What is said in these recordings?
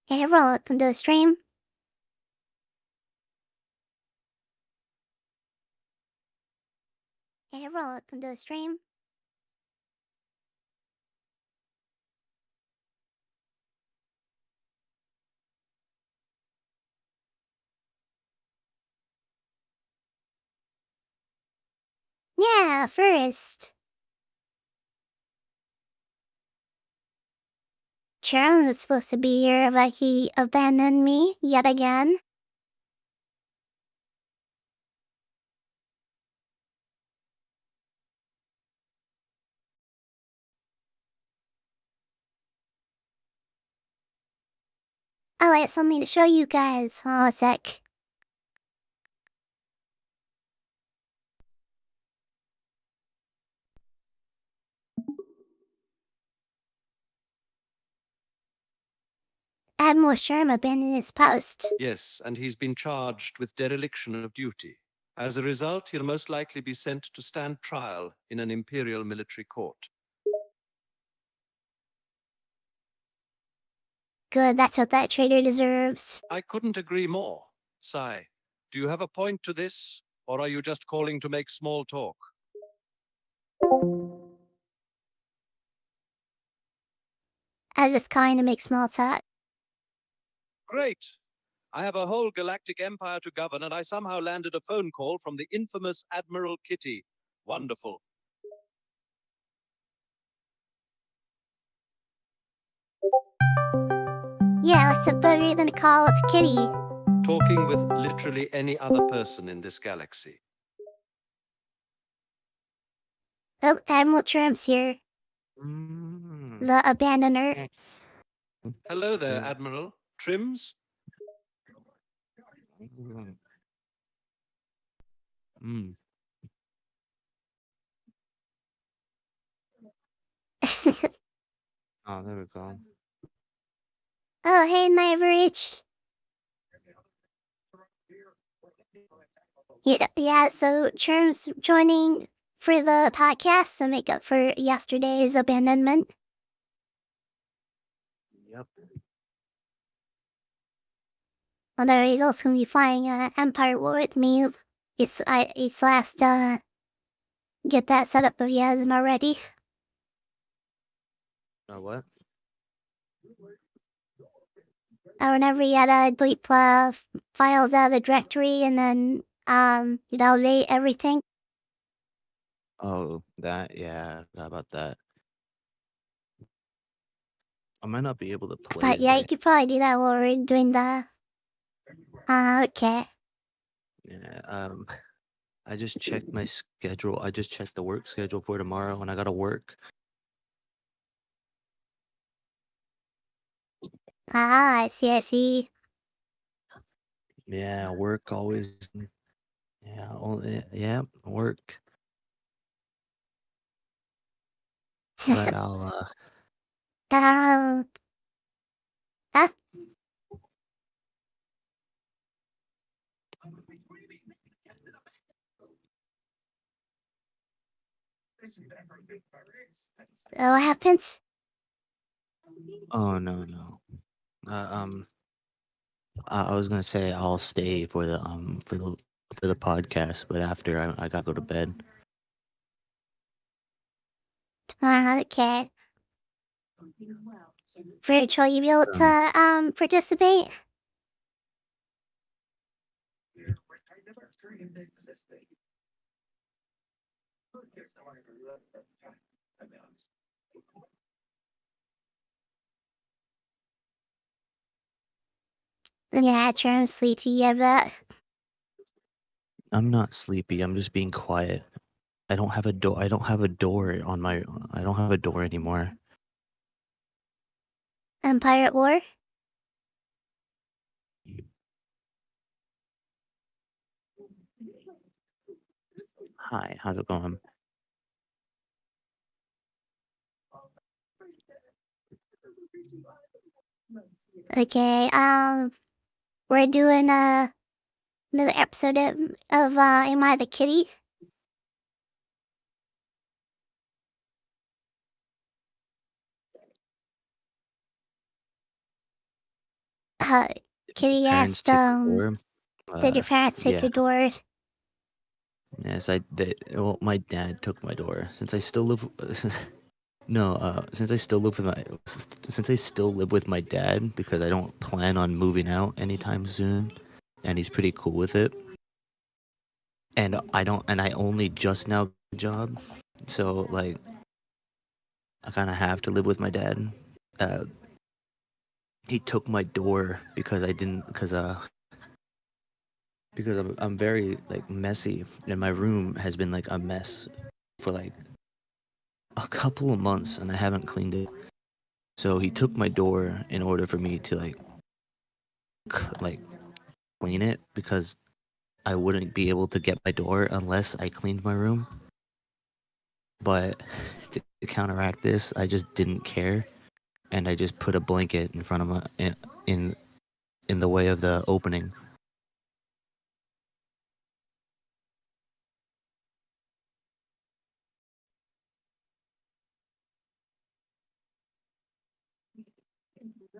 Hey everyone, welcome to the stream. Hey everyone, welcome to the stream. Yeah, first. Sharon was supposed to be here, but he abandoned me yet again. I have something to show you guys. Oh, a sec. Admiral Sherm abandoned his post. Yes, and he's been charged with dereliction of duty. As a result, he'll most likely be sent to stand trial in an imperial military court. Good, that's what that traitor deserves. I couldn't agree more. Sai, do you have a point to this, or are you just calling to make small talk? I was just calling to make small talk. Great. I have a whole galactic empire to govern, and I somehow landed a phone call from the infamous Admiral Kitty. Wonderful. Yeah, what's better than a call with Kitty? Talking with literally any other person in this galaxy. Oh, Admiral Sherm's here. The abandoner. Hello there, Admiral. Trims? Oh, there we go. Oh, hey, Night. Yeah, so Sherm's joining for the podcast to make up for yesterday's abandonment. Yep. Although he's also gonna be flying Empire War with me. It's last get that set up if he hasn't already. What? Whenever he had delete files out of the directory and then validate everything. Oh, that, yeah, forgot about that. I might not be able to play But yeah, you today. could probably do that while we're doing the okay. Yeah, I just checked my schedule. I just checked the work schedule for tomorrow, and I gotta work. I see. Yeah, work always. Yeah, work. But I'll um ah, what happens? Oh no. I was gonna say I'll stay for the podcast, but after I gotta go to bed. Okay. Virtual, you be able to participate? Yeah, try and sleepy, yeah, but I'm not sleepy. I'm just being quiet. I don't have a door. I don't have a door on my. I don't have a door anymore. Empire at War? Hi, how's it going? Okay, we're doing another episode of Am I the Kitty? Kitty Parents asked, took the door. did your parents take Yeah. your doors? Yes, well, my dad took my door. Since I still live, no, since I still live with my dad because I don't plan on moving out anytime soon, and he's pretty cool with it. And I only just now got a job, so like I kind of have to live with my dad. Uh, he took my door because I didn't, because I'm very like messy, and my room has been like a mess for like a couple of months, and I haven't cleaned it. So he took my door in order for me to like clean it because I wouldn't be able to get my door unless I cleaned my room. But to counteract this, I just didn't care, and I just put a blanket in front of in in the way of the opening.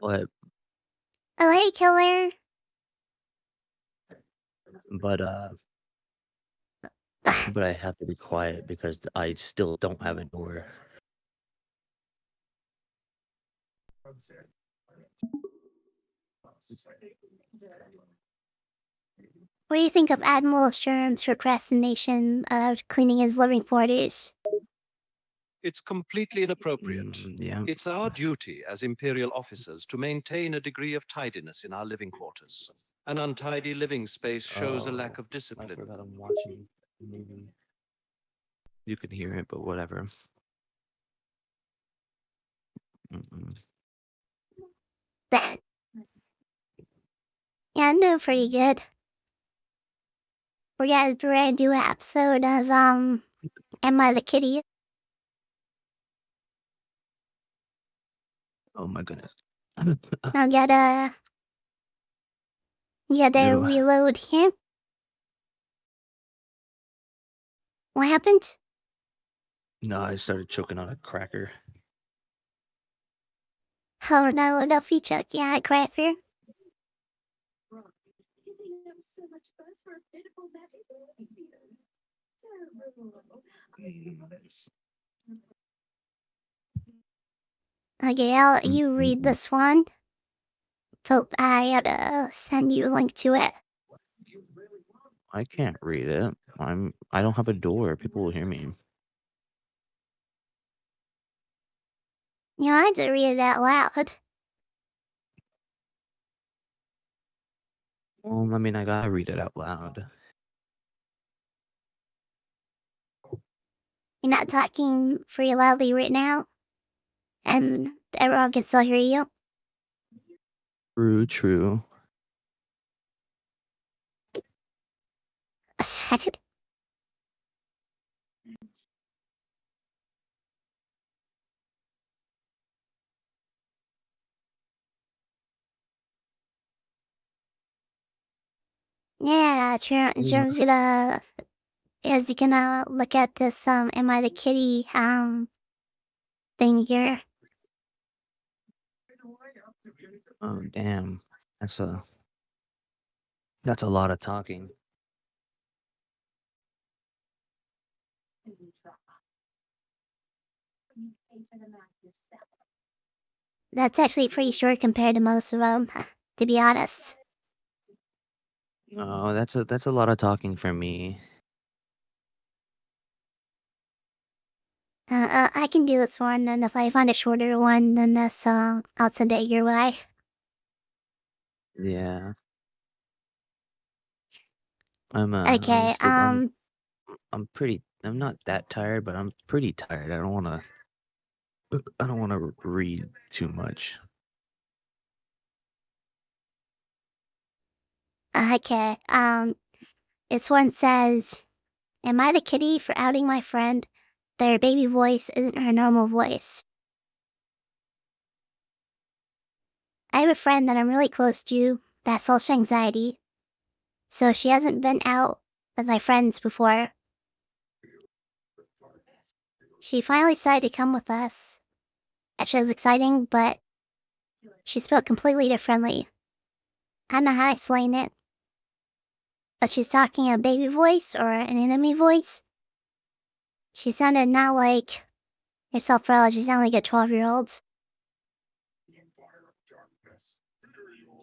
But Oh, hey, killer. but but I have to be quiet because I still don't have a door. What do you think of Admiral Sherm's procrastination of cleaning his living quarters? It's completely inappropriate. Yeah. It's our duty as Imperial officers to maintain a degree of tidiness in our living quarters. An untidy living space shows a lack of I discipline. forgot I'm watching a movie. You can hear it, but whatever. Mm-mm. That. Yeah, I'm doing pretty good. We're gonna do an episode of, Am I the Kitty? Oh my goodness. Now gotta Ew. reload here. What happened? No, I started choking on a cracker. Oh no, Duffy Chuck, yeah, cracker. Okay, I'll let you read this one. Hope I gotta send you a link to it. I can't read it. I don't have a door. People will hear me. You know, I had to read it out loud. I mean, I gotta read it out loud. You're not talking pretty loudly right now, and everyone can still hear you. True. Yeah, Sherm's gonna look at this, Am I the Kitty, thing here. Oh damn, that's a lot of talking. That's actually pretty short compared to most of them, to be honest. Oh, that's a lot of talking for me. I can do this one, and if I find a shorter one than this, I'll send it your way. Yeah. I'm Okay, still I'm pretty. I'm not that tired, but I'm pretty tired. I don't want to read too much. Okay, this one says, Am I the kitty for outing my friend? Their baby voice isn't her normal voice. I have a friend that I'm really close to that has social anxiety, so she hasn't been out with my friends before. She finally decided to come with us. Actually, it was exciting, but she spoke completely differently. I don't know how to explain it, but she's talking a baby voice or an enemy voice. She sounded not like herself for she sounded like a 12-year-old.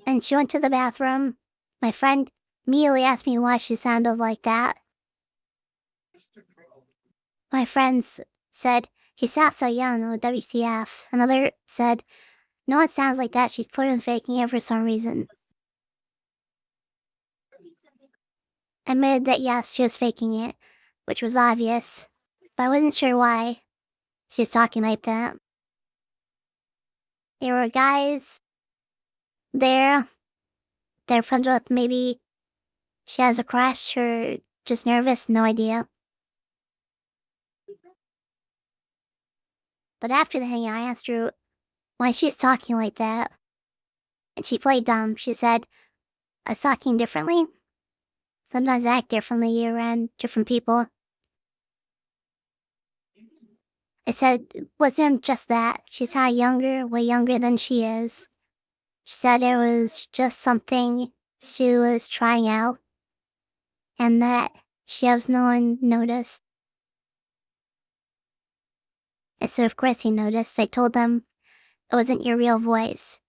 And she went to the bathroom. My friend immediately asked me why she sounded like that. My friends said, he sounds so young, or WCF. Another said, no one sounds like that, she's clearly faking it for some reason. I admitted that yes, she was faking it, which was obvious, but I wasn't sure why she was talking like that. There were guys there they're friends with. Maybe she has a crush or just nervous, no idea. But after the hangout, I asked her why she's talking like that. And she played dumb. She said, I was talking differently. Sometimes I act differently around different people. I said, it wasn't just that. She sounded younger, way younger than she is. She said it was just something she was trying out. And that she has no one noticed. And so of course he noticed. I told them it wasn't your real voice.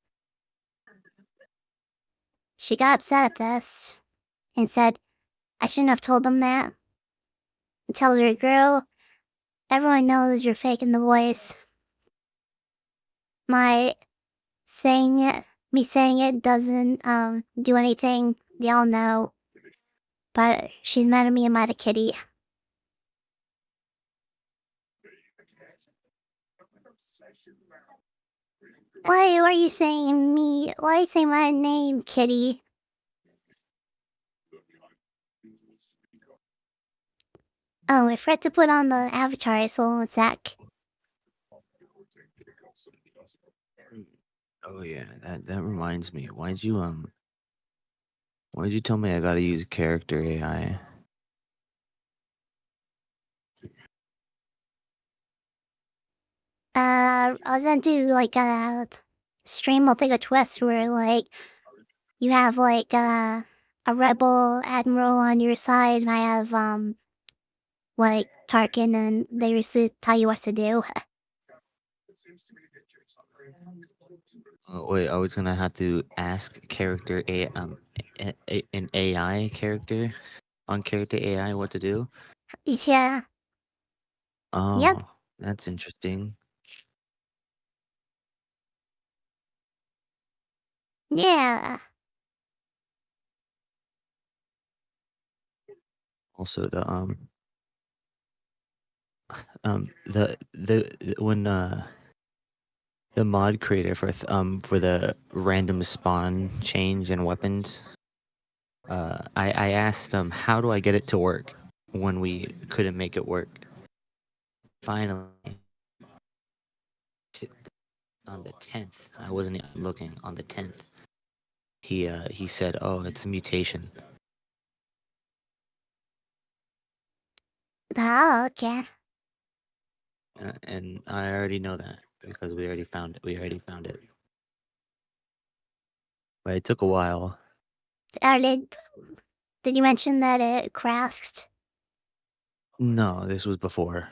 She got upset at this and said, I shouldn't have told them that. I told her, girl, everyone knows you're faking the voice. Me saying it doesn't do anything. They all know. But she's mad at me and mad at Kitty. Why are you saying me? Why are you saying my name, Kitty? Oh, I forgot to put on the avatar, so one sec. Oh yeah, that reminds me. Why'd you tell me I gotta use character AI? I was gonna do like a stream of like a twist where like you have like a rebel admiral on your side and I have like Tarkin and they basically tell you what to do. Oh, wait, I was gonna have to ask character an AI character on character AI what to do. Yeah. Yep. Oh, that's interesting. Yeah. Also, the when the mod creator for the random spawn change and weapons, I asked him how do I get it to work when we couldn't make it work. Finally, on the 10th, I wasn't even looking. On the 10th, he said, "Oh, it's a mutation." Oh, okay. And I already know that because we already found it. We already found it. But it took a while. Did you mention that it crashed? No, this was before.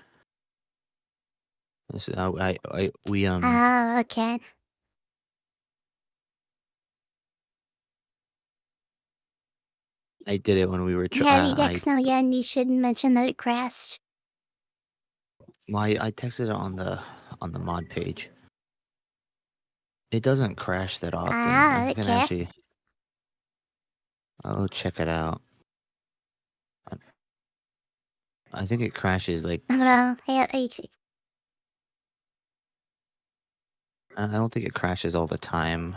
This we Oh, okay. I did it when we were Heavy decks now again, you shouldn't mention that it crashed. I texted it on the mod page. It doesn't crash that often. Ah, I can okay. actually I'll check it out. I think it crashes like I don't know. I don't think it crashes all the time.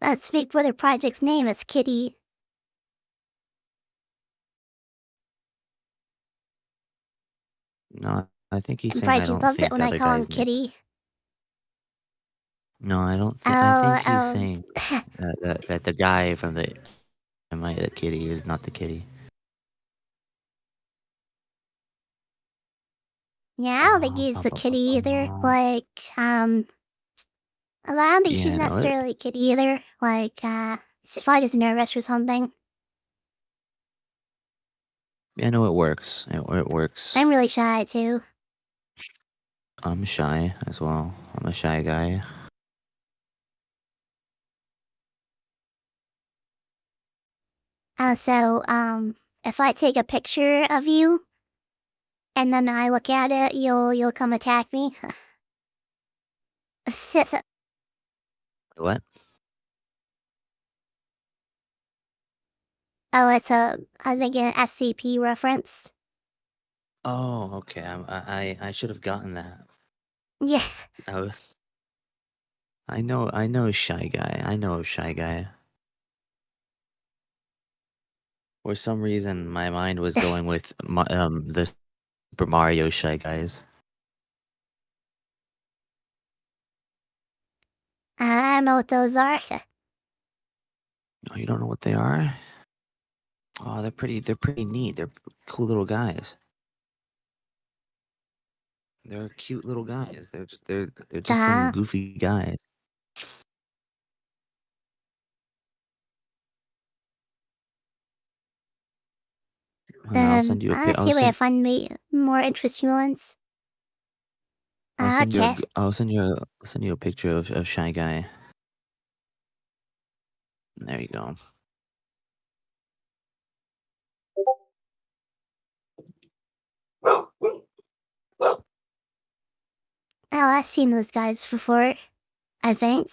That's Big Brother Project's name. It's Kitty. No, I think he's And saying I Project don't loves it think when the I other call him guy's name. Kitty. No, I don't think. I think he's saying that the guy from the kitty is not the kitty. Yeah, I don't think he's the kitty either. Like, I don't think she's Yeah, no, necessarily a kitty either. Like, she's probably just nervous or something. yeah, no, it works. It works. I'm really shy too. I'm shy as well. I'm a shy guy. If I take a picture of you and then I look at it, you'll come attack me. What? Oh, it's I think an SCP reference. Oh, okay. I should have gotten that. Yeah. I was. I know a shy guy. I know a shy guy. For some reason, my mind was going with the Super Mario Shy Guys. I don't know what those are. Oh, you don't know what they are? Oh, they're pretty. They're pretty neat. They're cool little guys. They're cute little guys. They're just some Uh, goofy guys. Here, I'll send you a pic. I'll see if I find me more interesting ones. Okay. I'll send you a picture of Shy Guy. There you go. Oh, I've seen those guys before, I think.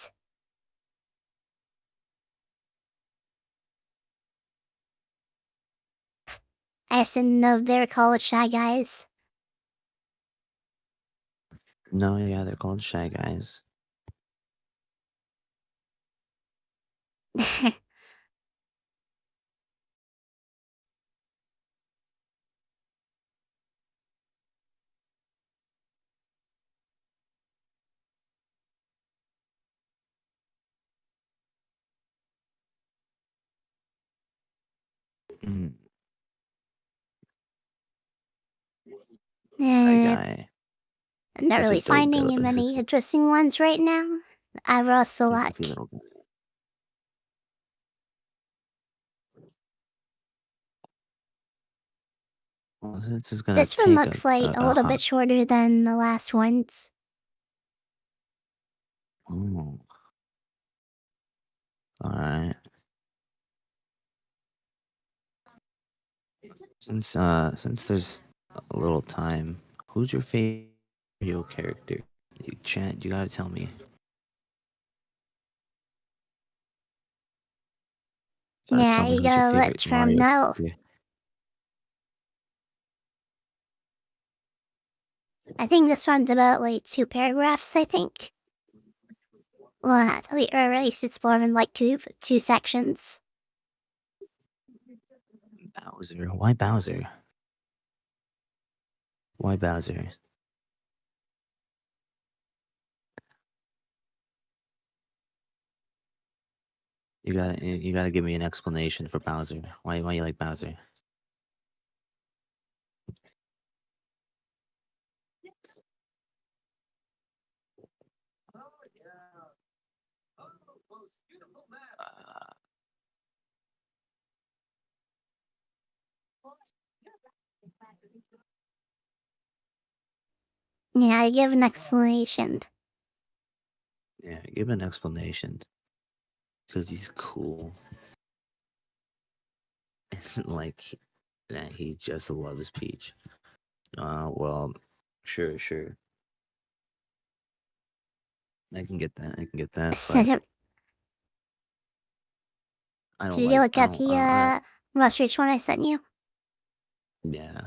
I just didn't know they're called Shy Guys. No, yeah, they're called Shy Guys. Mm, Shy uh, Guy. I'm not Such a really dope, finding many such a interesting ones right now. I also goofy like. little guy. Well, this is gonna This one take looks like a a little hot. bit shorter than the last ones. Oh, all right. Since there's a little time, who's your favorite video character? You chat. You gotta tell me. Gotta Yeah, tell me you who's your gotta let favorite Tram Mario know. character. I think this one's about like 2 paragraphs, I think. Well, or at least it's more than like two sections. Bowser. Why Bowser? Why Bowser? You gotta give me an explanation for Bowser. Why you like Bowser? Uh, Yeah, I give an explanation. yeah, give an explanation. Cause he's cool. like, he just loves Peach. Well, sure. I can get that. I can get that. But Did I don't you like. look I at don't. the Rush one I sent you? Yeah.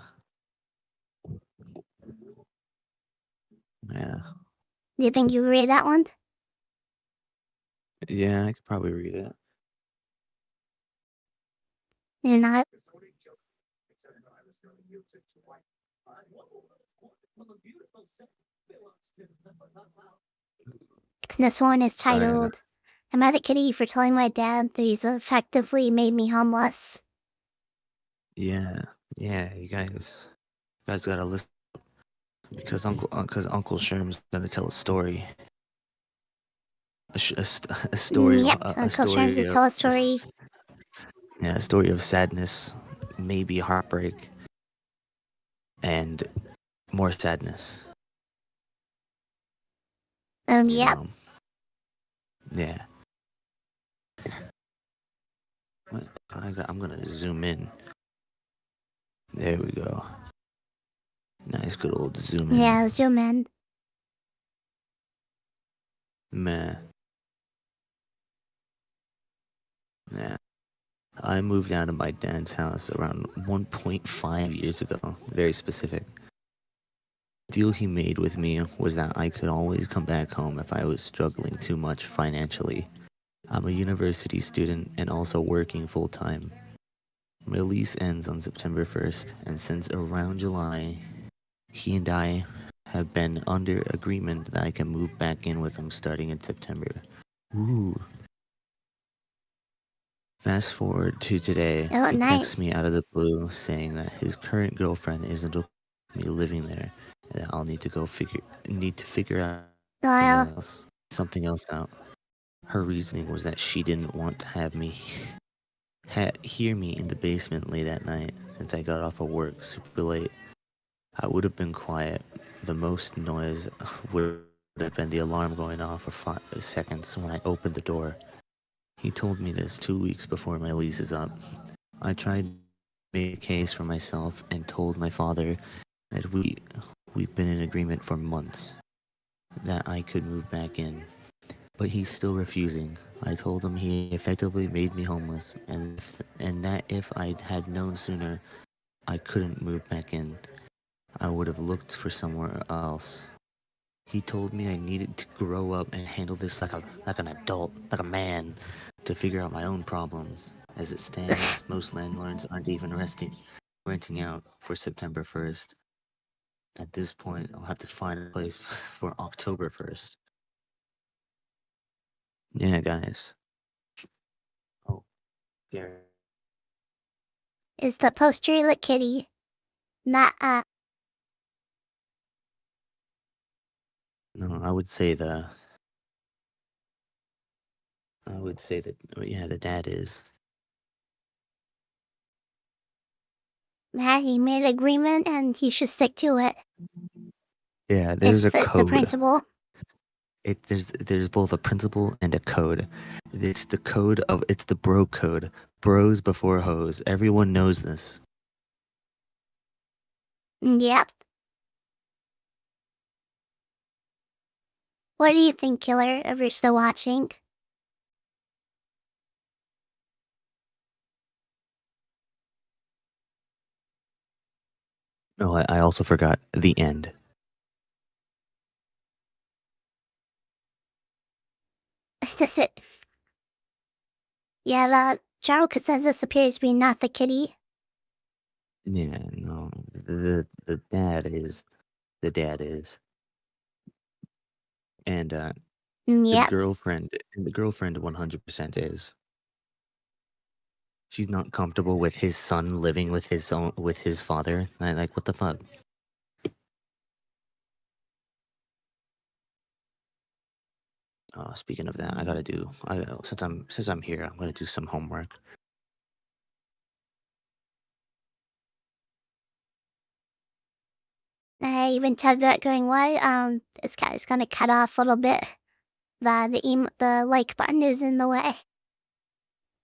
Yeah. Do you think you read that one? Yeah. I could probably read it. You're not. This one is Sorry. I got. titled, "I'm mad at Kitty for telling my dad that he's effectively made me homeless." Yeah. Yeah. You guys gotta listen. Because Uncle Sherm's gonna tell a story. A story of Yep, a Uncle Sherms story would of tell a story. yeah, a story of sadness, maybe heartbreak, and more sadness. You Yep. know, yeah. I'm gonna zoom in. There we go. Nice, good old zoom in. Yeah, zoom in. Man, yeah. I moved out of my dad's house around 1.5 years ago. Very specific. The deal he made with me was that I could always come back home if I was struggling too much financially. I'm a university student and also working full time. My lease ends on September 1st, and since around July, he and I have been under agreement that I can move back in with him starting in September. Ooh. Fast forward to today, Oh, he texts nice. me out of the blue saying that his current girlfriend isn't okay with me living there, and that I'll need to figure out Well, something else out. Her reasoning was that she didn't want to have me hear me in the basement late at night since I got off of work super late. I would have been quiet. The most noise would have been the alarm going off for 5 seconds when I opened the door. He told me this 2 weeks before my lease is up. I tried to make a case for myself and told my father that we've been in agreement for months, that I could move back in. But he's still refusing. I told him he effectively made me homeless, and that if I had known sooner I couldn't move back in, I would have looked for somewhere else. He told me I needed to grow up and handle this like an adult, like a man, to figure out my own problems. As it stands, most landlords aren't even renting out for September 1st. At this point, I'll have to find a place for October 1st. Yeah, guys. Oh, Gary. is the poster the kitty? Not, No, I would say that, yeah, the dad is. that he made an agreement and he should stick to it. Yeah, there's a It's the code. principle. There's both a principle and a code. It's the bro code. Bros before hoes. Everyone knows this. Yep. What do you think, Killer, if you're still watching? Oh, I also forgot the end. Yeah, the general consensus appears to be not the kitty. Yeah, no, the dad is the dad is, and Yep. the girlfriend 100% is. She's not comfortable with his son living with his father. Like what the fuck? Speaking of that, since I'm here, I'm gonna do some homework. I even tabbed that going, why? It's gonna cut off a little bit. The like button is in the way.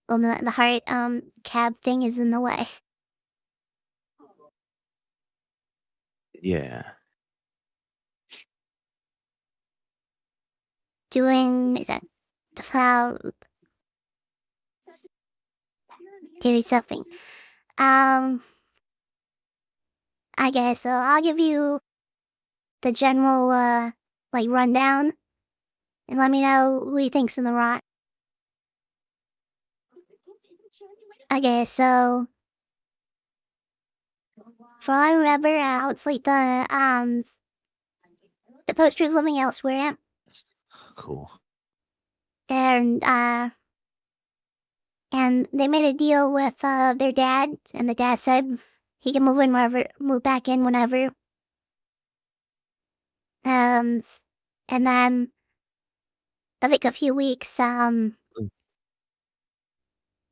Well, the heart, cab thing is in the way. Yeah, Doing the flower, doing something. I guess so. I'll give you the general, like rundown, and let me know who you think's in the right. Okay, so for all I remember, it's like the poster's living elsewhere, cool. and they made a deal with their dad, and the dad said he can move back in whenever. And then I think a few weeks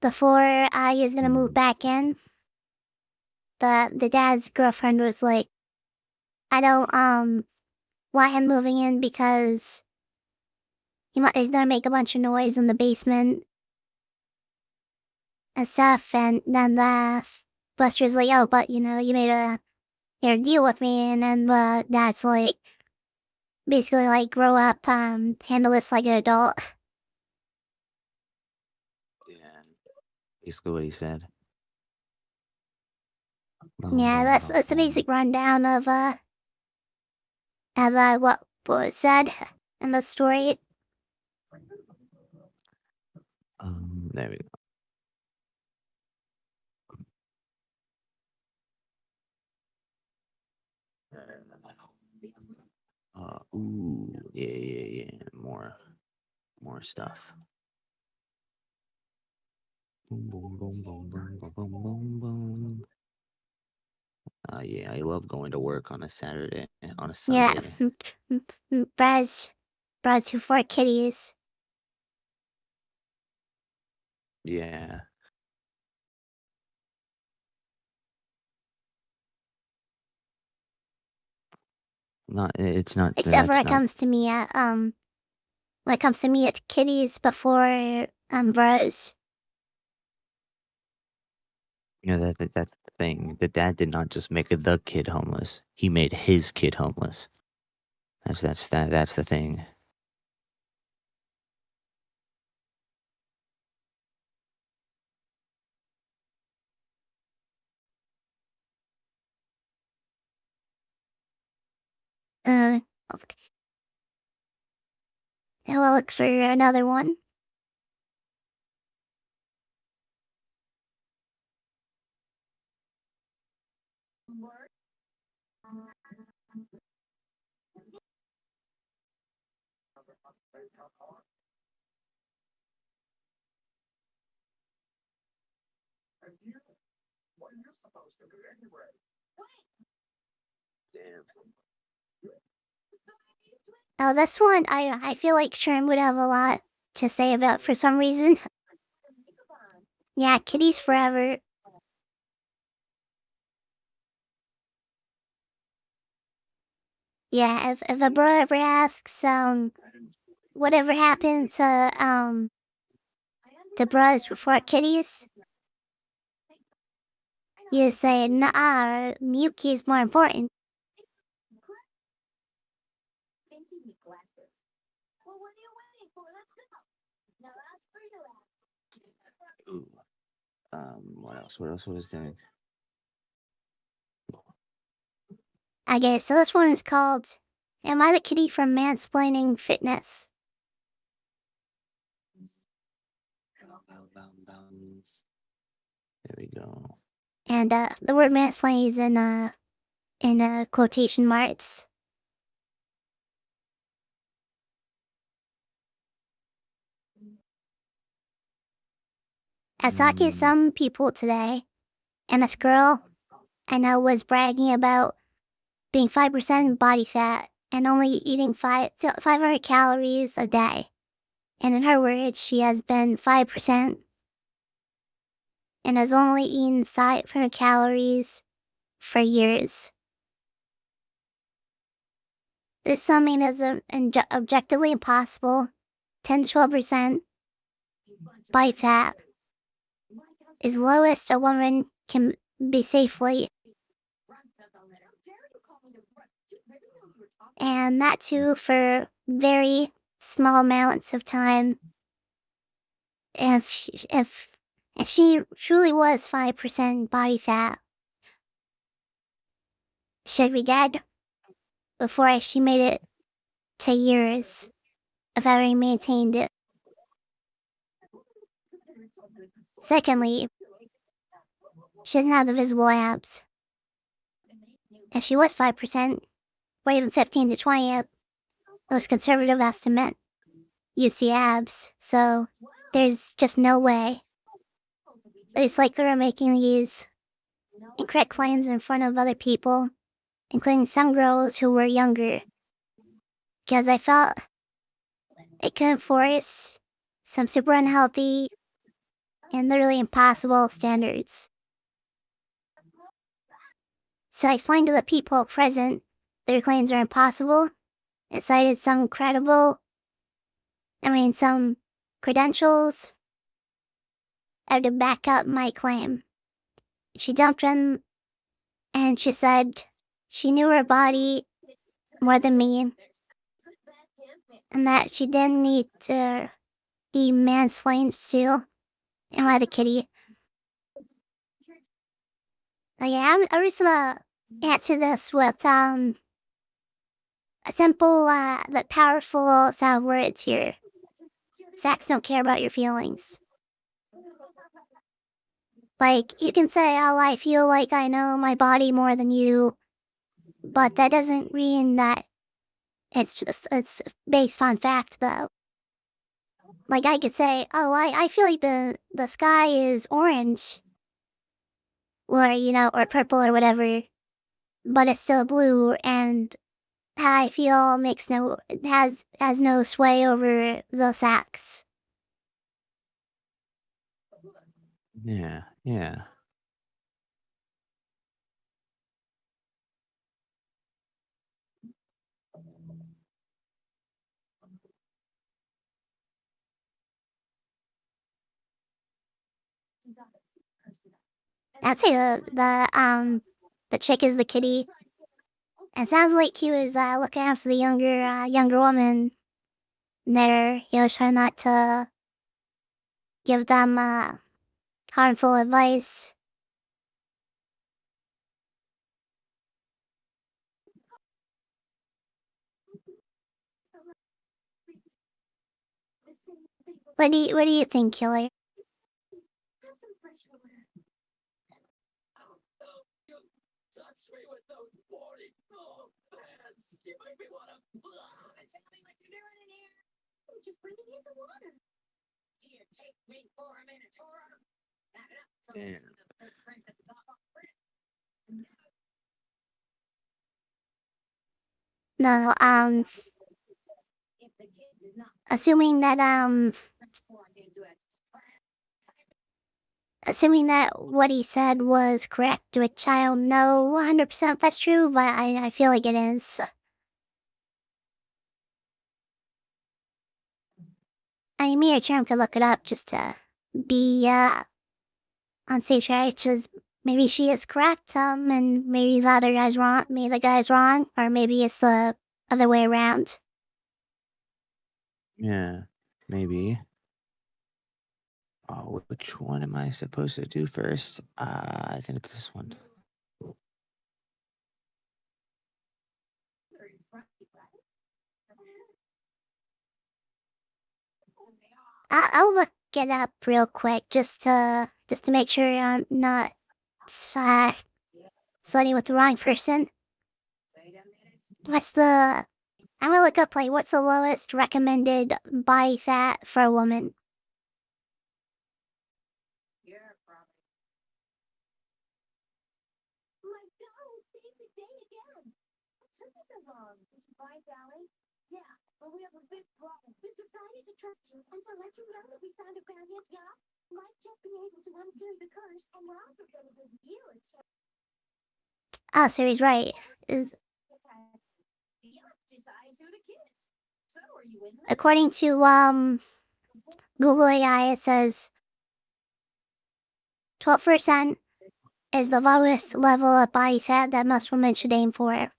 before I was gonna move back in, the dad's girlfriend was like, I don't want him moving in because he's gonna make a bunch of noise in the basement and stuff. And then the Buster's like, oh, but you made a deal with me. And then the dad's like, basically like, grow up, handle this like an adult. Yeah, basically what he said. Yeah, that's the basic rundown of what was said in the story. There we go. Ooh, yeah. More stuff. Boom, boom, boom, boom, boom, boom, boom, boom, boom. Yeah, I love going to work on a Saturday, on a Sunday. Yeah, Brad's 4 kitties. Yeah. It's not. Except for That's when it not. comes to me, when it comes to me, it's kitties before bros. That's the thing. The dad did not just make the kid homeless. He made his kid homeless. That's the thing. Okay. Now I'll look for another one. Damn. Oh, this one I feel like Sherm would have a lot to say about for some reason. Yeah, kitties forever. Yeah, if a bro ever asks, whatever happened to bros before kitties, you say, nah, miyuki is more important. Ooh. What else? What else was doing? Okay, so this one is called, Am I the Kitty from Mansplaining Fitness? There we go. And the word mansplaining is in quotation marks. I saw some people today, and this girl I know was bragging about being 5% body fat and only eating 500 calories a day. And in her words, she has been 5% and has only eaten 500 calories for years. This is something that's objectively impossible. 10 to 12% body fat is lowest a woman can be safely. And that too for very small amounts of time. If she truly was 5% body fat, she'd be dead before she made it to years of having maintained it. Secondly, she doesn't have the visible abs. If she was 5%, or even 15 to 20, those conservative estimate, you'd see abs. So there's just no way. It's like they were making these incorrect claims in front of other people, including some girls who were younger. because I felt it could enforce some super unhealthy and literally impossible standards. So I explained to the people present their claims are impossible. It cited some some credentials to back up my claim. She dumped them and she said she knew her body more than me and that she didn't need to be mansplained to. Am I the kitty? I'm just gonna answer this with a simple but powerful sound words here. Facts don't care about your feelings. Like, you can say, oh, I feel like I know my body more than you, but that doesn't mean that it's based on fact, though. Like, I could say, oh, I feel like the sky is orange, or purple or whatever, but it's still blue, and how I feel has no sway over the facts. Yeah, yeah. I'd say the chick is the kitty. It sounds like he was looking after the younger woman there. He was trying not to give them harmful advice. What do you think, Killer? Damn. No, assuming that what he said was correct, which I don't know 100% if that's true, but I feel like it is. I mean, me or Charm could look it up just to be on safe side. Just maybe she is correct, and maybe the other guy's wrong. Maybe the guy's wrong, or maybe it's the other way around. Yeah, maybe. Oh, which one am I supposed to do first? I think it's this one. I'll look it up real quick just to make sure I'm not studying with the wrong person. I'm gonna look up like what's the lowest recommended body fat for a woman. Ah, so he's right. Is according to Google AI, it says 12% is the lowest level of body fat that most women should aim for.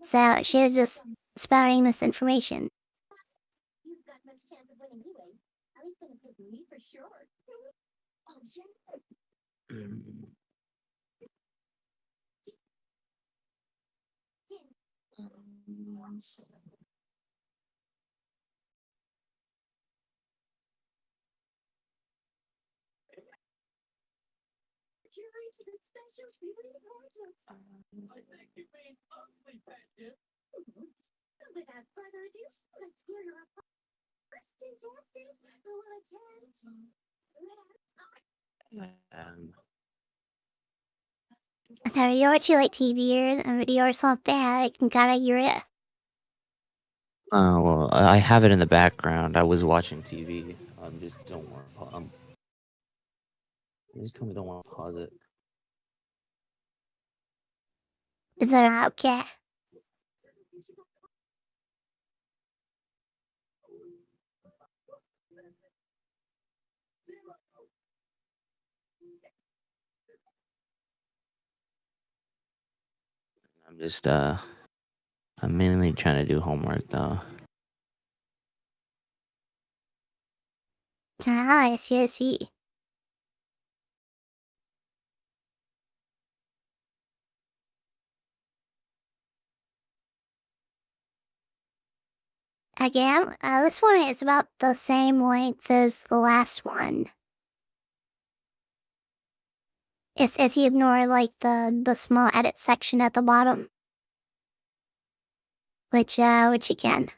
So she is just spouting misinformation. There you actually like TV and video or something. I can gotta hear it. Well, I have it in the background. I was watching TV. Just don't want just tell me don't want to pause it. Is that okay? I'm mainly trying to do homework though. I see. Again, this one is about the same length as the last one. If you ignore like the small edit section at the bottom. Which again.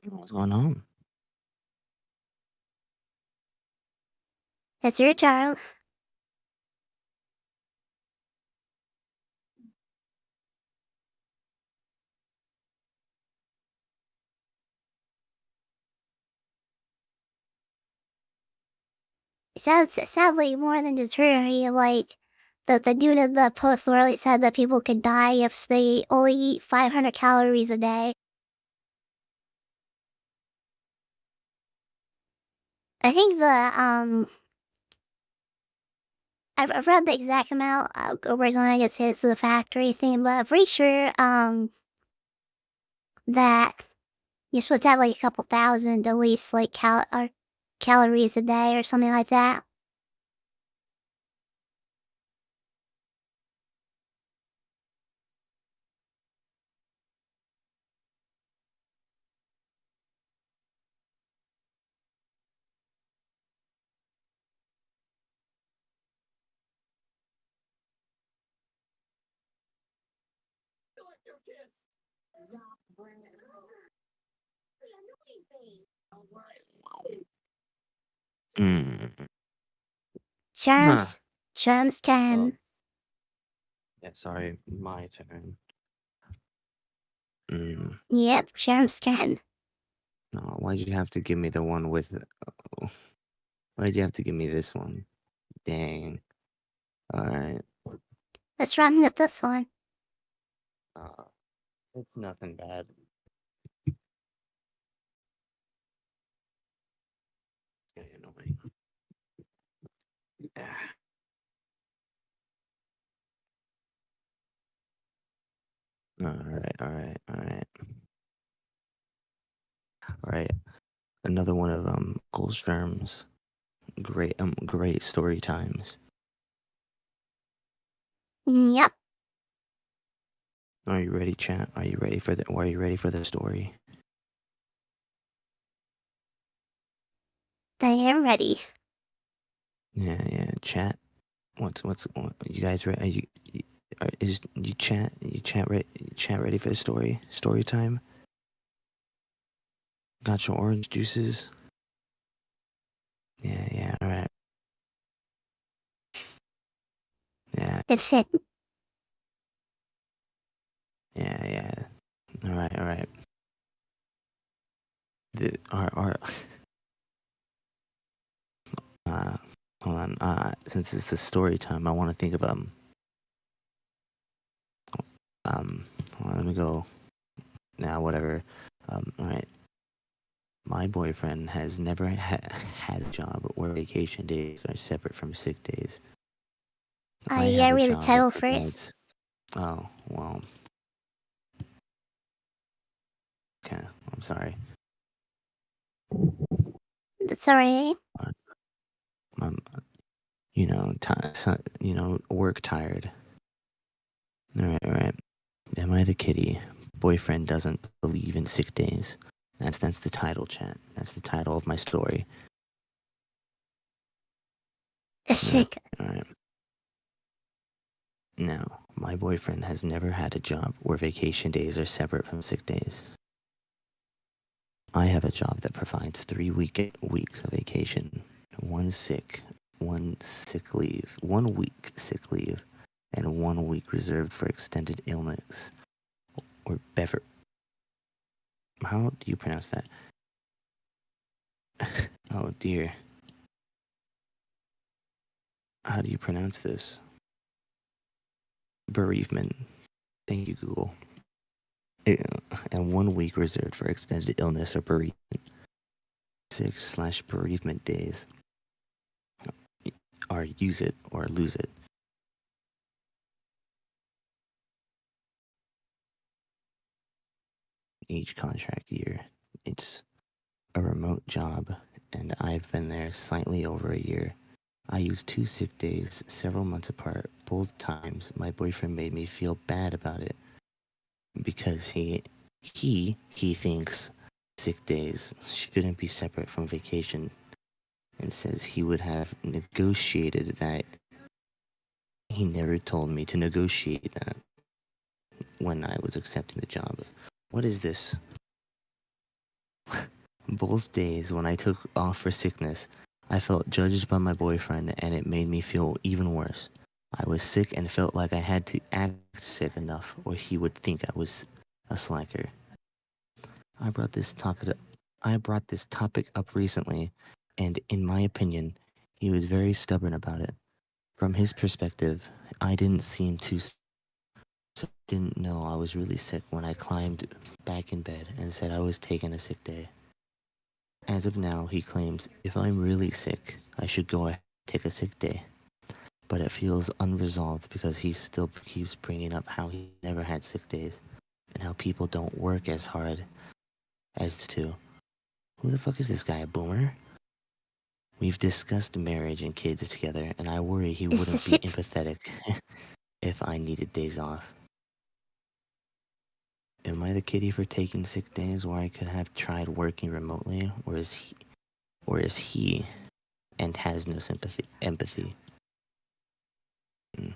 What's going on? It's your turn. Sadly, more than just her, he, like, the dude in the post literally said that people could die if they only eat 500 calories a day. I think I've read the exact amount over time I guess it's the factory thing, but I'm pretty sure, that you're supposed to have like a couple thousand at least, like, calories a day or something like that. Mm. Germs can. Yeah, sorry, my turn. Yep, germs can. No, why'd you have to give me the one with? Why'd you have to give me this one? Dang. All right. Let's run with this one. It's nothing bad. It's getting annoying. All right. Another one of Goldstrom's great story times. Yep. Are you ready, chat? Are you ready for the story? I am ready. Yeah, chat. What you guys ready? Chat ready for the story time? Got your orange juices? Yeah, all right. Yeah. It's it. Yeah. All right. Our hold on. Since it's a story time, I want to think of hold on, let me go. Now, whatever. All right. My boyfriend has never had a job where vacation days are separate from sick days. I Yeah, have a read the job title that first. provides. Oh well. Okay, I'm sorry. That's alright. I'm, work tired. All right. Am I the kitty? Boyfriend doesn't believe in sick days. That's the title, chat. That's the title of my story. All right. Now, my boyfriend has never had a job where vacation days are separate from sick days. I have a job that provides 3 weeks of vacation, one sick leave, 1 week sick leave, and 1 week reserved for extended illness or bever. How do you pronounce that? Oh dear. How do you pronounce this? Bereavement. Thank you, Google. And 1 week reserved for extended illness or bereavement. 6/bereavement days. Or use it or lose it. Each contract year. It's a remote job, and I've been there slightly over a year. I used 2 sick days several months apart. Both times, my boyfriend made me feel bad about it because he thinks sick days shouldn't be separate from vacation, and says he would have negotiated that. He never told me to negotiate that when I was accepting the job. What is this? Both days when I took off for sickness, I felt judged by my boyfriend, and it made me feel even worse. I was sick and felt like I had to act sick enough or he would think I was a slacker. I brought this topic up recently, and in my opinion, he was very stubborn about it. From his perspective, I didn't seem too so I didn't know I was really sick when I climbed back in bed and said I was taking a sick day. As of now, he claims if I'm really sick, I should go ahead and take a sick day. But it feels unresolved because he still keeps bringing up how he never had sick days and how people don't work as hard as to. Who the fuck is this guy, a boomer? We've discussed marriage and kids together, and I worry he Is wouldn't this be it? empathetic if I needed days off. Am I the kitty for taking sick days where I could have tried working remotely, or is he and has no empathy? Mm.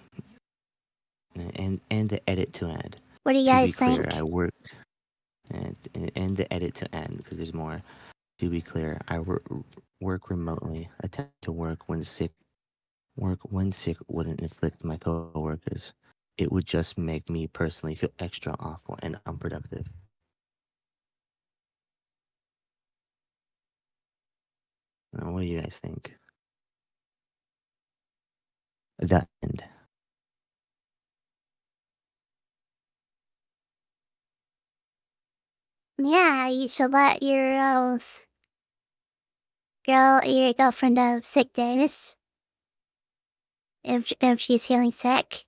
And the edit to add. What do you To be guys clear, think? I work and the edit to add because there's more. To be clear, I work remotely. Attempt to work when sick. Work when sick wouldn't inflict my coworkers. It would just make me personally feel extra awful and unproductive. What do you guys think? That end. Yeah, you should let your girlfriend have sick days if she's feeling sick.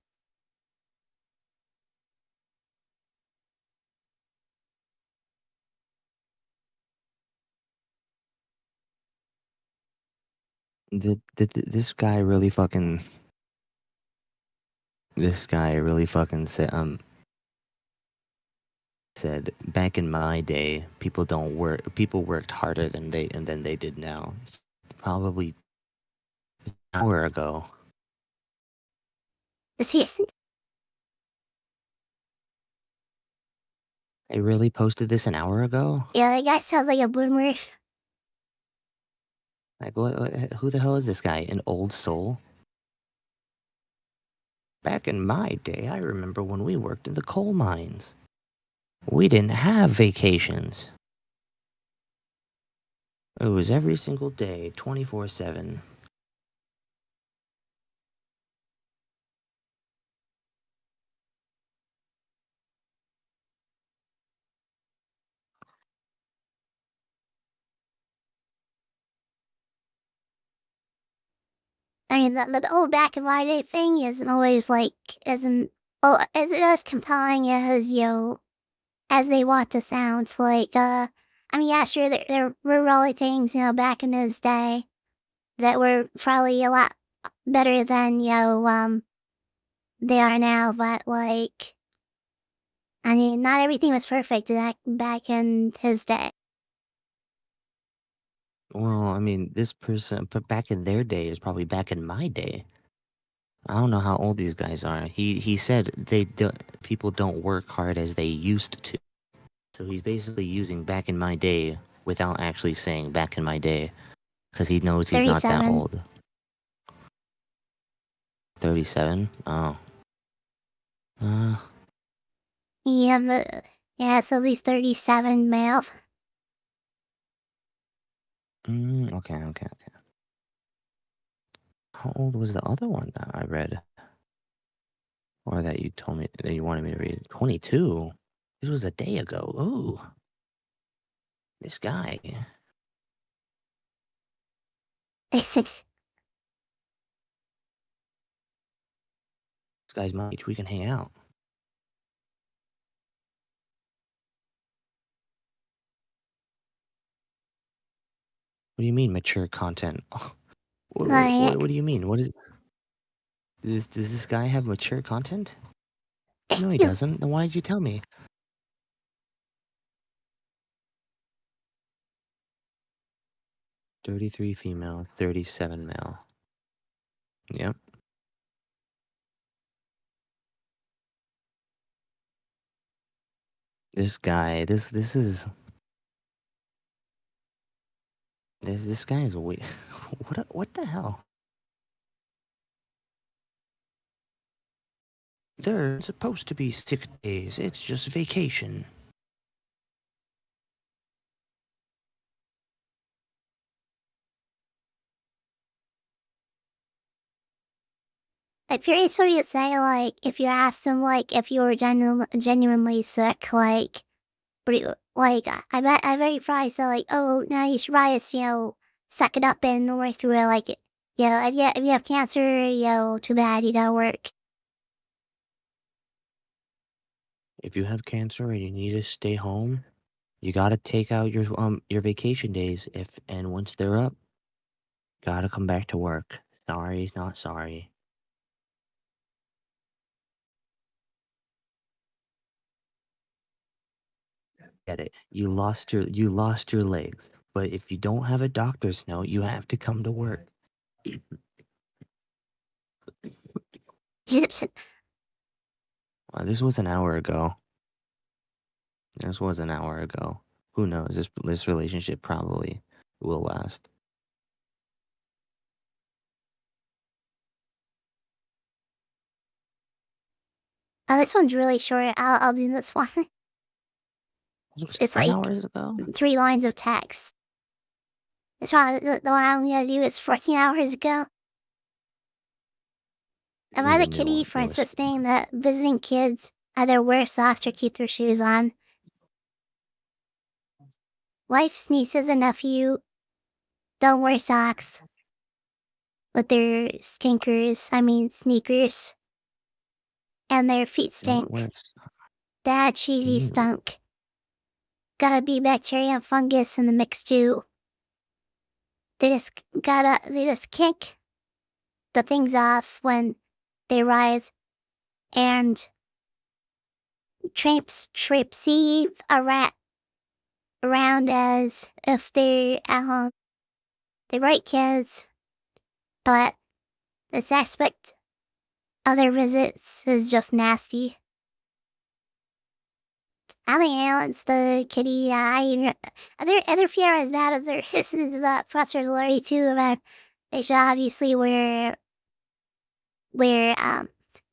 Did this guy really fucking? This guy really fucking said back in my day, people don't work. People worked harder than they did now. Probably an hour ago. Is he? They really posted this an hour ago. Yeah, that guy sounds like a boomer. Like what? Who the hell is this guy? An old soul? Back in my day, I remember when we worked in the coal mines. We didn't have vacations. It was every single day, 24/7. I mean, the whole back of my day thing isn't always like isn't as compelling as they want to sound. Like I mean, yeah, sure, there were really things back in his day that were probably a lot better than they are now. But like, I mean, not everything was perfect back in his day. Well, I mean, this person, but back in their day is probably back in my day. I don't know how old these guys are. He said people don't work hard as they used to. So he's basically using back in my day without actually saying back in my day, because he knows he's not that 37. old. 37? Oh. Uh, Yeah, but yeah, it's at least 37 male. okay. How old was the other one that I read? Or that you told me that you wanted me to read? 22? This was a day ago. Ooh. This guy. This guy's my age. We can hang out. What do you mean mature content? What Like, do you mean? What is does this guy have mature content? No, he doesn't. Then why did you tell me? 33 female, 37 male. Yep. This guy, this guy is weird. What the hell? They're supposed to be sick days. It's just vacation. I'm curious what you'd say, like, if you asked him, like, if you were genuinely sick, like, but like, I bet you probably say, like, oh, now you should probably just, suck it up and work through it, like, if you have cancer, too bad, you gotta work. If you have cancer and you need to stay home, you gotta take out your vacation days. And once they're up, gotta come back to work. Sorry, not sorry. Get it? You lost your legs, but if you don't have a doctor's note, you have to come to work. This was an hour ago. This was an hour ago. Who knows? This relationship probably will last. This one's really short. I'll do this one. This was It's 10 like hours ago? 3 lines of text. That's why the one I'm gonna do is 14 hours ago. Am I Need the a new kitty one. for insisting that visiting kids either wear socks or keep their shoes on? Wife's nieces and nephew don't wear socks with their sneakers, and their feet Don't stink. wear Dad cheesy you stunk. Gotta be bacteria and fungus in the mix too. They just kick the things off when they rise and traipsy around as if they're the right kids, but this aspect of their visits is just nasty. I think Alan's the kitty. Other fear as bad as their hisses that professors already too about they should obviously wear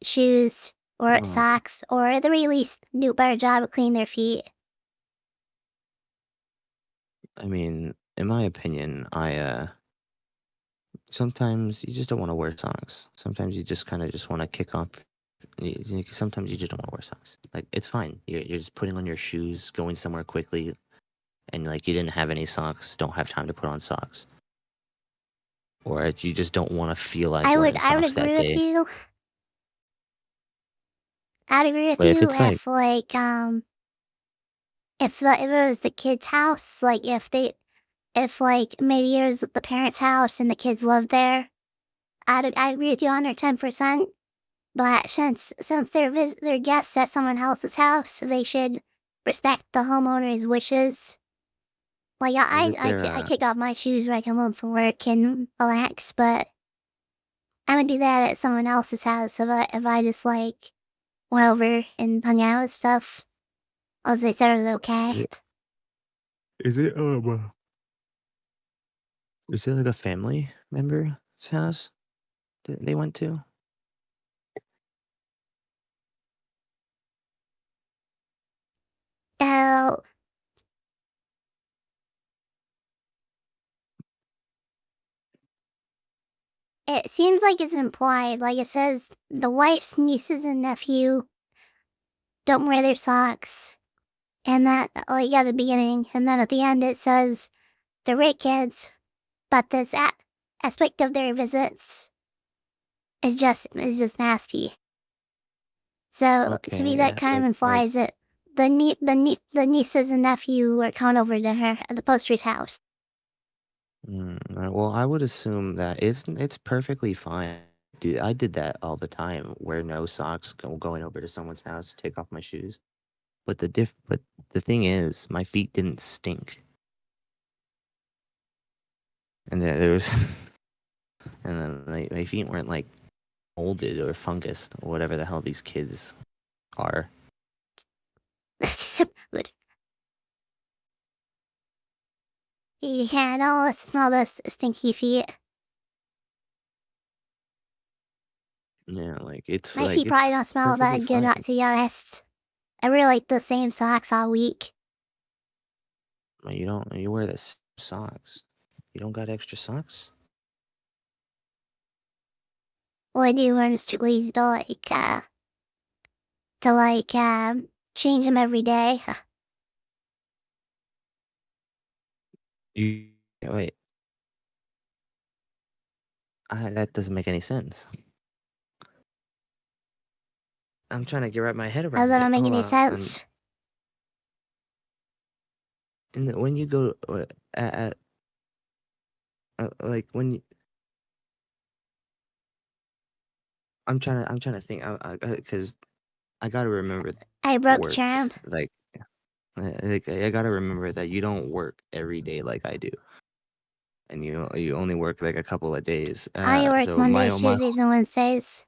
shoes or socks, or at the very least do a better job of cleaning their feet. I mean, in my opinion, sometimes you just don't want to wear socks. Sometimes you just kind of just want to kick off. Sometimes you just don't want to wear socks. Like, it's fine. You're just putting on your shoes, going somewhere quickly, and like you didn't have any socks, don't have time to put on socks. Or you just don't want to feel like I wearing would socks that agree with day. you. I'd agree with But if you it's like, if it was the kid's house, like if maybe it was the parents' house and the kids lived there, I'd agree with you 110%. But since they're guests at someone else's house, they should respect the homeowner's wishes. Like is it I their kick off my shoes when I come home from work and relax, but I would do that at someone else's house if I just like went over and hung out and stuff. As they said it was okay. Is it is it like a family member's house that they went to? Oh, it seems like it's implied. Like it says the wife's nieces and nephew don't wear their socks. And that, like at the beginning, and then at the end it says they're great kids, but this aspect of their visits is just nasty. So to me, Okay, that kind of like implies that the nieces and nephew were coming over to her at the poster's house. well, I would assume that it's perfectly fine. Dude, I did that all the time. Wear no socks, going over to someone's house, take off my shoes. But the thing is, my feet didn't stink, and there was, and then my feet weren't like molded or fungus or whatever the hell these kids are. Good. Yeah, no, let's smell those stinky feet. Yeah, like it's My feet probably don't smell perfectly that good, fine. not to be honest. I wear like the same socks all week. Like, you wear this socks. You don't got extra socks? Well, I do, I'm just too lazy to change them every day. You wait. That doesn't make any sense. I'm trying to wrap my head How does around that it. not make Hold any on. sense? When you go like when you, I'm trying to think because I gotta remember I broke work. charm. Like I gotta remember that you don't work every day like I do, and you only work like a couple of days. I work So Mondays, Tuesdays, and Wednesdays.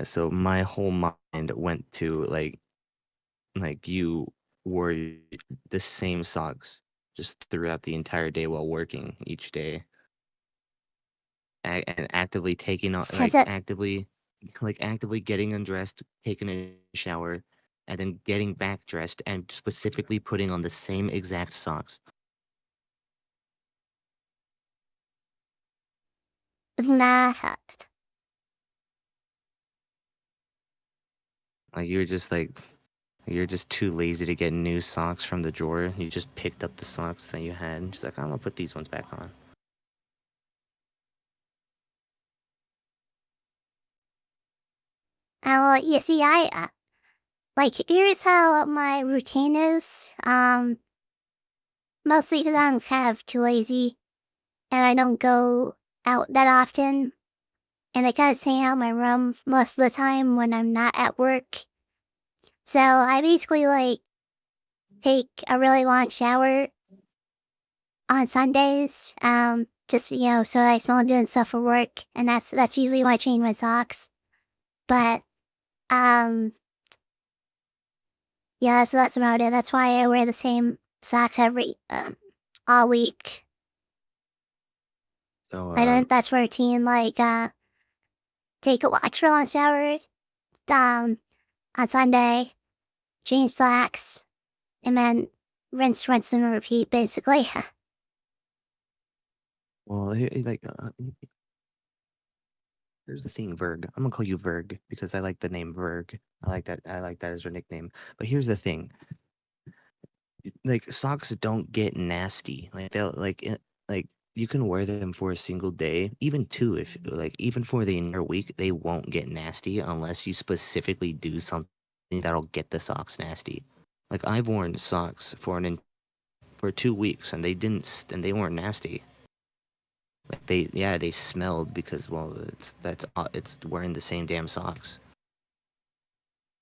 so my whole mind went to like you wore the same socks just throughout the entire day while working each day, and actively taking on So that actively getting undressed, taking a shower, and then getting back dressed and specifically putting on the same exact socks. nah. Like you're just too lazy to get new socks from the drawer. You just picked up the socks that you had and just like, I'm gonna put these ones back on. You see, like here's how my routine is. Mostly because I'm kind of too lazy, and I don't go out that often, and I kind of stay out in my room most of the time when I'm not at work. So I basically like take a really long shower on Sundays. Just so I smell good and stuff for work, and that's usually when I change my socks. But yeah, so that's about it. That's why I wear the same socks every all week. So I don't think that's routine. Like take a extra long shower on Sunday, change socks, and then rinse, and repeat, basically. well, here's the thing, Verg. I'm gonna call you Verg because I like the name Verg. I like that. I like that as your nickname. But here's the thing: like socks don't get nasty. Like they'll like you can wear them for a single day, even two. If like even for the entire week, they won't get nasty unless you specifically do something that'll get the socks nasty. Like I've worn socks for 2 weeks and and they weren't nasty. Like they smelled because well it's wearing the same damn socks.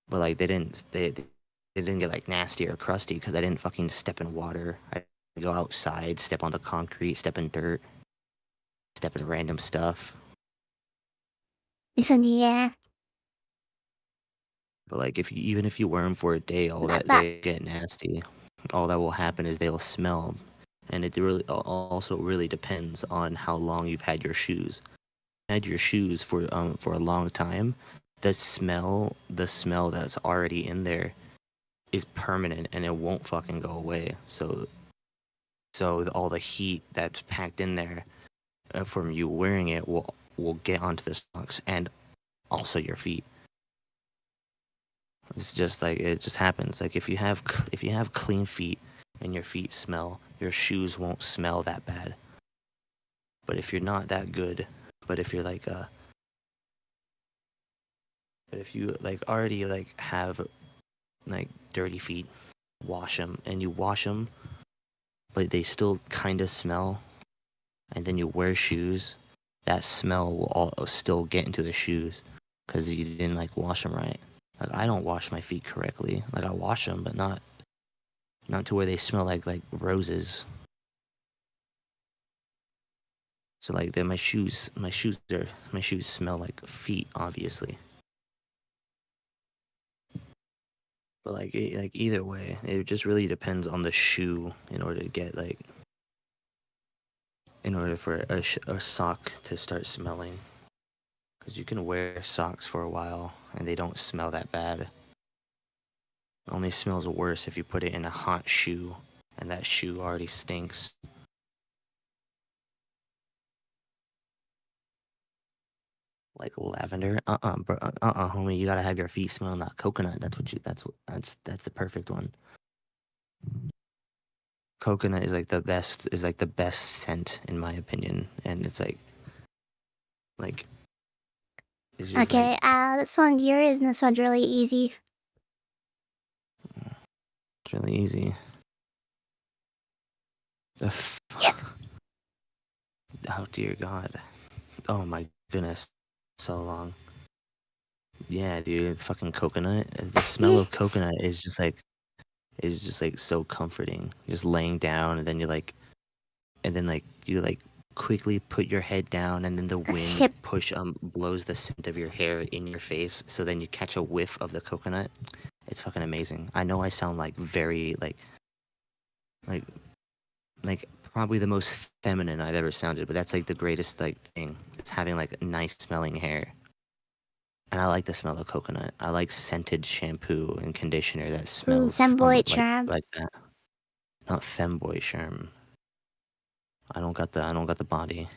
But like they didn't get like nasty or crusty because I didn't fucking step in water. I go outside, step on the concrete, step in dirt, step in random stuff. It's in the air. But like if you even if you wear them for a day, all That that that they get nasty. All that will happen is they'll smell, and it really also really depends on how long you've had your shoes. Had your shoes for a long time, the smell that's already in there is permanent and it won't fucking go away. So all the heat that's packed in there from you wearing it will get onto the socks and also your feet. It's just like it just happens. Like if you have clean feet and your feet smell, your shoes won't smell that bad. But if you're not that good, but if you're like but if you like already like have like dirty feet, wash them and you wash them, but they still kind of smell, and then you wear shoes, that smell will all still get into the shoes because you didn't like wash them right. Like I don't wash my feet correctly. Like I wash them, but not to where they smell like roses. So like then my shoes smell like feet, obviously. But like either way, it just really depends on the shoe in order to get like in order for a sock to start smelling. Because you can wear socks for a while and they don't smell that bad. It only smells worse if you put it in a hot shoe and that shoe already stinks. Like lavender, bro, homie. You gotta have your feet smell like coconut. That's the perfect one. Coconut is like the best. Is like the best scent in my opinion, and like it's just like okay. This one here is this one's really easy. it's really easy. Yeah. Oh dear God. Oh my goodness. So long. Yeah, dude. Fucking coconut. The smell of Yes. coconut is just like so comforting. Just laying down and then like you like quickly put your head down and then the wind Sip. blows the scent of your hair in your face, so then you catch a whiff of the coconut. It's fucking amazing. I know I sound like very like like probably the most feminine I've ever sounded, but that's like the greatest like thing. It's having like nice smelling hair. And I like the smell of coconut. I like scented shampoo and conditioner that Ooh, smells from Semboy charm. like that. Not femboy charm. I don't got the body.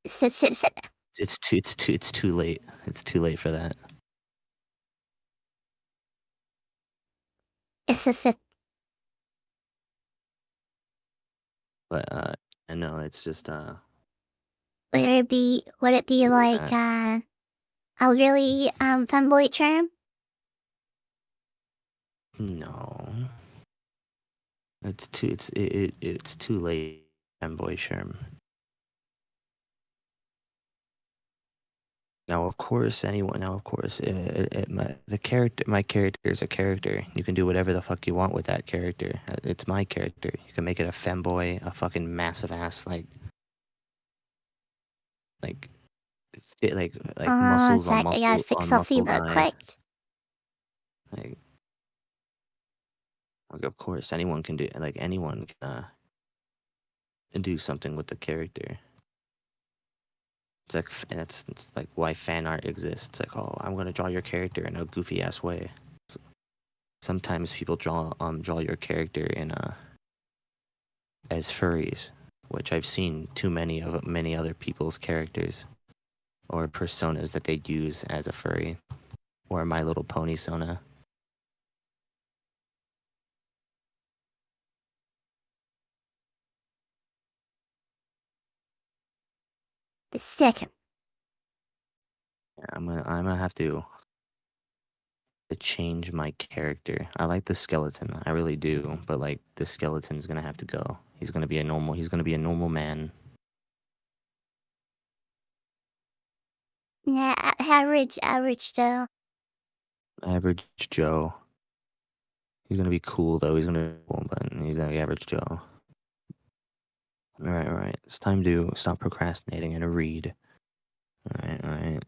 Sip, sip, sip. It's too late. It's too late for that. It's a sip. But I know it's just Would it be like a really femboy charm? no. It's too late, femboy charm. Now, of course, my character is a character. You can do whatever the fuck you want with that character. It's my character. You can make it a femboy, a fucking massive ass, like, like One muscles on sec. I gotta muscle fix on something muscle real guy. quick. Like, of course, anyone can do. Like, anyone can do something with the character. It's like why fan art exists. It's like, oh, I'm gonna draw your character in a goofy ass way. Sometimes people draw your character in as furries, which I've seen too many of many other people's characters or personas that they use as a furry, or My Little Pony Sona. The second. Yeah, I'm gonna have to change my character. I like the skeleton, I really do, but like the skeleton's gonna have to go. He's gonna be a normal man. Yeah, average though. Average Joe. He's gonna be cool though. He's gonna be cool, but he's gonna be average Joe. All right. It's time to stop procrastinating and read. All right.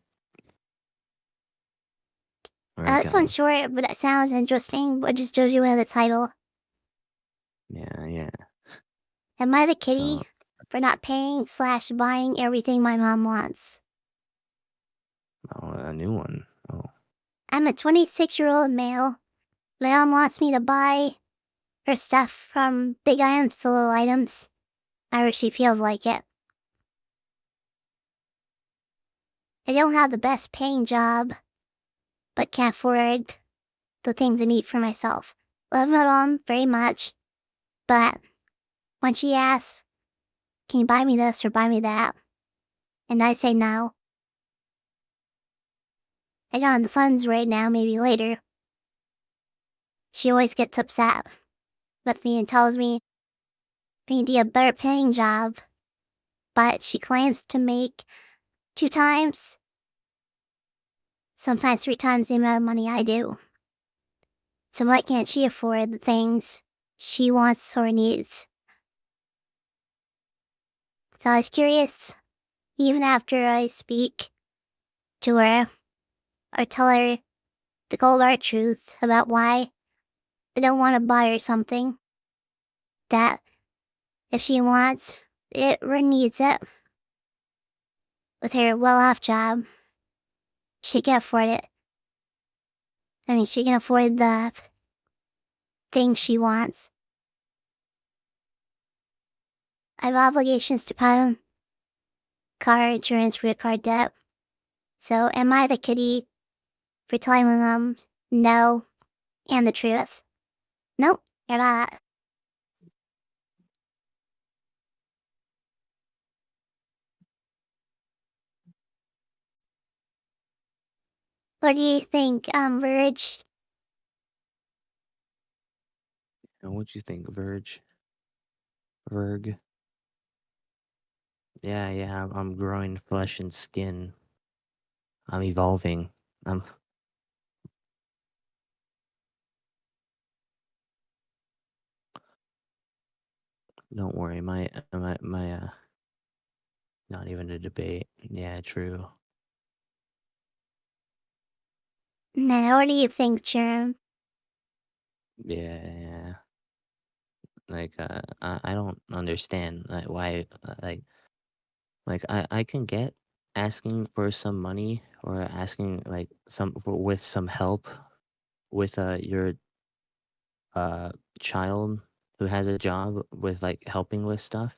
Like, This one's short, but it sounds interesting. What just told you with the title? yeah. Am I the So, kitty for not paying slash buying everything my mom wants? oh, a new one. Oh, I'm a 26-year-old male. My mom wants me to buy her stuff from big items to little items, however she feels like it. I don't have the best paying job, but can't afford the things I need for myself. Love my mom very much, but when she asks, can you buy me this or buy me that? And I say no. I don't have the funds right now, maybe later. She always gets upset with me and tells me I need to get a better paying job, but she claims to make 2 times, sometimes 3 times the amount of money I do. So why can't she afford the things she wants or needs? So I was curious, even after I speak to her or tell her the cold hard truth about why I don't want to buy her something, that if she wants it or needs it, with her well-off job, she can afford it. I mean, she can afford the things she wants. I have obligations to pay them, car insurance, credit card debt. So am I the kitty for telling my mom no and the truth? Nope, you're not. What do you think, Verge? and what you think, Verg? Yeah. I'm growing flesh and skin. I'm evolving. I'm. Don't worry. My. Not even a debate. Yeah, true. Now, what do you think, Jerem? Yeah. Like, I don't understand like why like I can get asking for some money or asking like with some help with your uh child who has a job with like helping with stuff,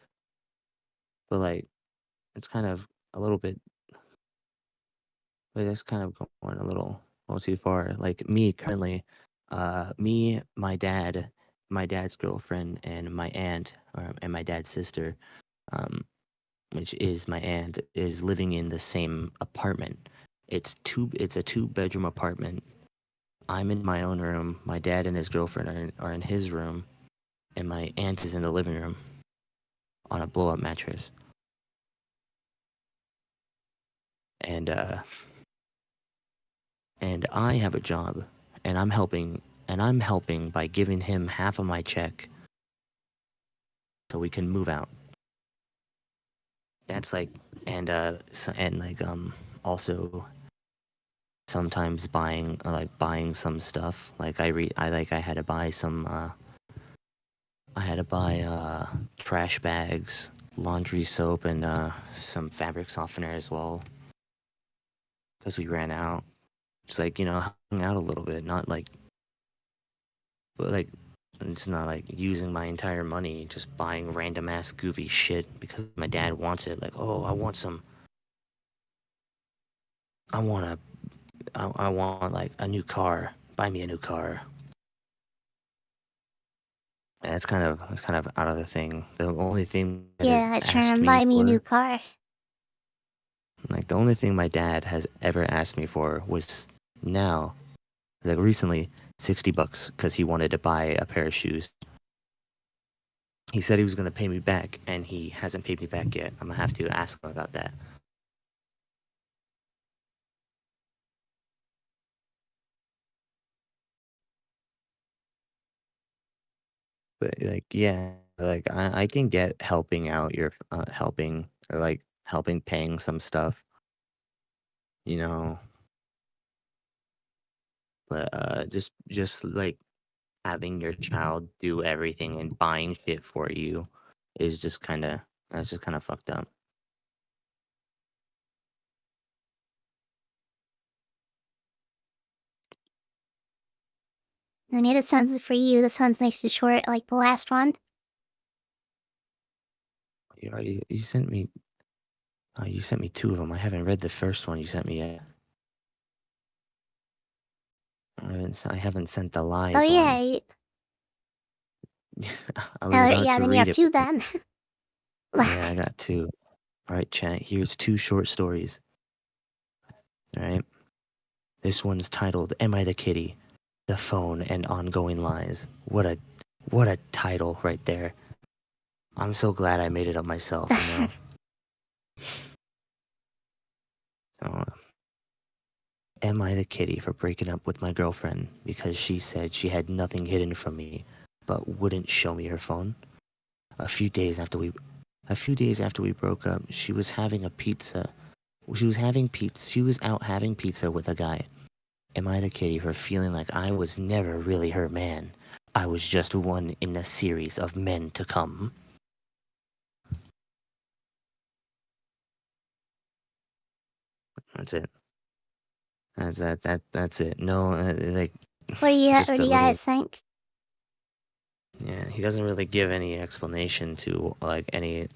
but like it's kind of a little bit but that's kind of going a little too far. Like me currently, me, my dad's girlfriend, and my aunt, and my dad's sister, um, which is my aunt, is living in the same apartment. It's a two-bedroom apartment. I'm in my own room. My dad and his girlfriend are in his room, and my aunt is in the living room on a blow-up mattress. And I have a job, and I'm helping by giving him half of my check so we can move out. That's like, and like also sometimes buying some stuff. Like I had to buy some I had to buy trash bags, laundry soap, and some fabric softener as well because we ran out. Just like hung out a little bit, not like, but like it's not like using my entire money just buying random ass goofy shit because my dad wants it. Like, oh, I want a I want like a new car. Buy me a new car. And that's kind of out of the thing. The only thing that has Yeah, asked Jerem, me buy me a new for, car. like the only thing my dad has ever asked me for was now, like recently, $60 because he wanted to buy a pair of shoes. He said he was gonna pay me back, and he hasn't paid me back yet. I'm gonna have to ask him about that. But like, yeah, like I can get helping out your helping or like helping paying some stuff, you know, but just like having your child do everything and buying shit for you is just kind of that's just kind of fucked up. I mean, it sounds for you. This sounds nice and short, like the last one. You sent me you sent me two of them. I haven't read the first one you sent me yet. I haven't sent the Oh lies yeah. one. I was about Yeah. to Then you read have it. two then. Yeah, I got two. All right, chat. Here's two short stories. All right. This one's titled "Am I the Kitty? The Phone and Ongoing Lies." What a title right there. I'm so glad I made it up myself. You know. So, am I the kitty for breaking up with my girlfriend because she said she had nothing hidden from me, but wouldn't show me her phone? A few days after we broke up, she was having a pizza. She was having pizza. She was out having pizza with a guy. Am I the kitty for feeling like I was never really her man? I was just one in a series of men to come. That's it. That's it. No, like What do you just a little. guys think? Yeah, he doesn't really give any explanation to like any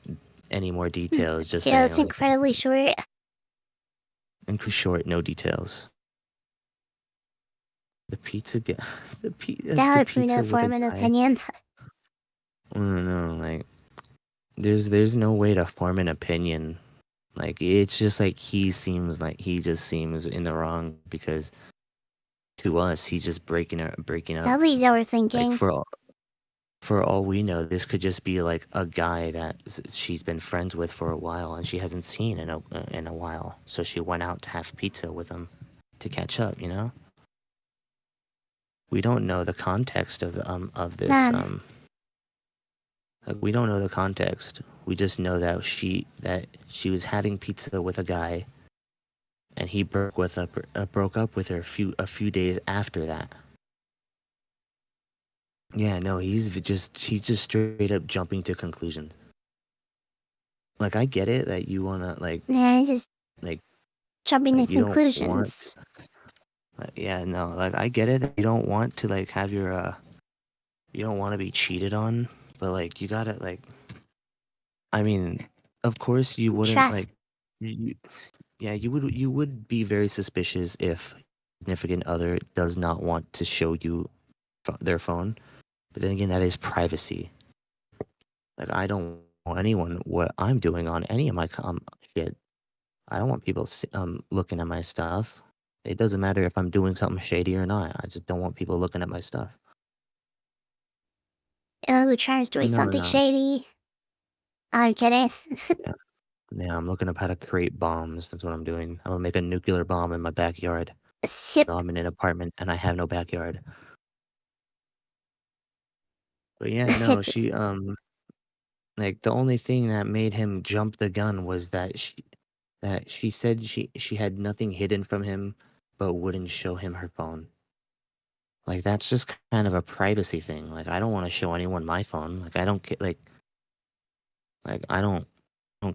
more details. Just Yeah, saying it's like incredibly short. in short, no details. The pizza guy, That the would pizza with a form an guy. opinion. I don't know, like there's no way to form an opinion. Like it's just like he just seems in the wrong because to us he's just breaking up. At least they were Like thinking. for all we know, this could just be like a guy that she's been friends with for a while and she hasn't seen in a while. So she went out to have pizza with him to catch up. You know, we don't know the context of this None. like, we don't know the context. We just know that she was having pizza with a guy, and he broke up with her a few days after that. Yeah, no, he's just straight up jumping to conclusions. Like I get it that you wanna Yeah, just like jumping to like you don't want conclusions. yeah, no, like I get it that you don't want to like have your you don't want to be cheated on, but like you gotta like I mean, of course you wouldn't Trust. like you, yeah, you would be very suspicious if significant other does not want to show you their phone. But then again, that is privacy. Like I don't want anyone what I'm doing on any of my shit. I don't want people looking at my stuff. It doesn't matter if I'm doing something shady or not. I just don't want people looking at my stuff. Luciano's doing No, something no. shady. I'm kidding. Yeah, yeah. I'm looking up how to create bombs. That's what I'm doing. I'm gonna make a nuclear bomb in my backyard. Sip. So I'm in an apartment and I have no backyard. But yeah, no, she like the only thing that made him jump the gun was that she said she had nothing hidden from him, but wouldn't show him her phone. Like that's just kind of a privacy thing. Like I don't want to show anyone my phone. Like I don't get like I don't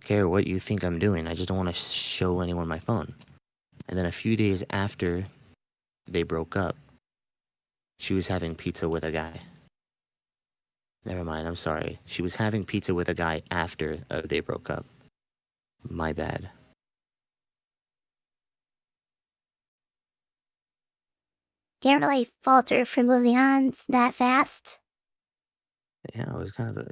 care what you think I'm doing. I just don't want to show anyone my phone. And then a few days after they broke up, she was having pizza with a guy. Never mind, I'm sorry. She was having pizza with a guy after they broke up. My bad. Can't really falter for moving on that fast. Yeah, it's kind of like,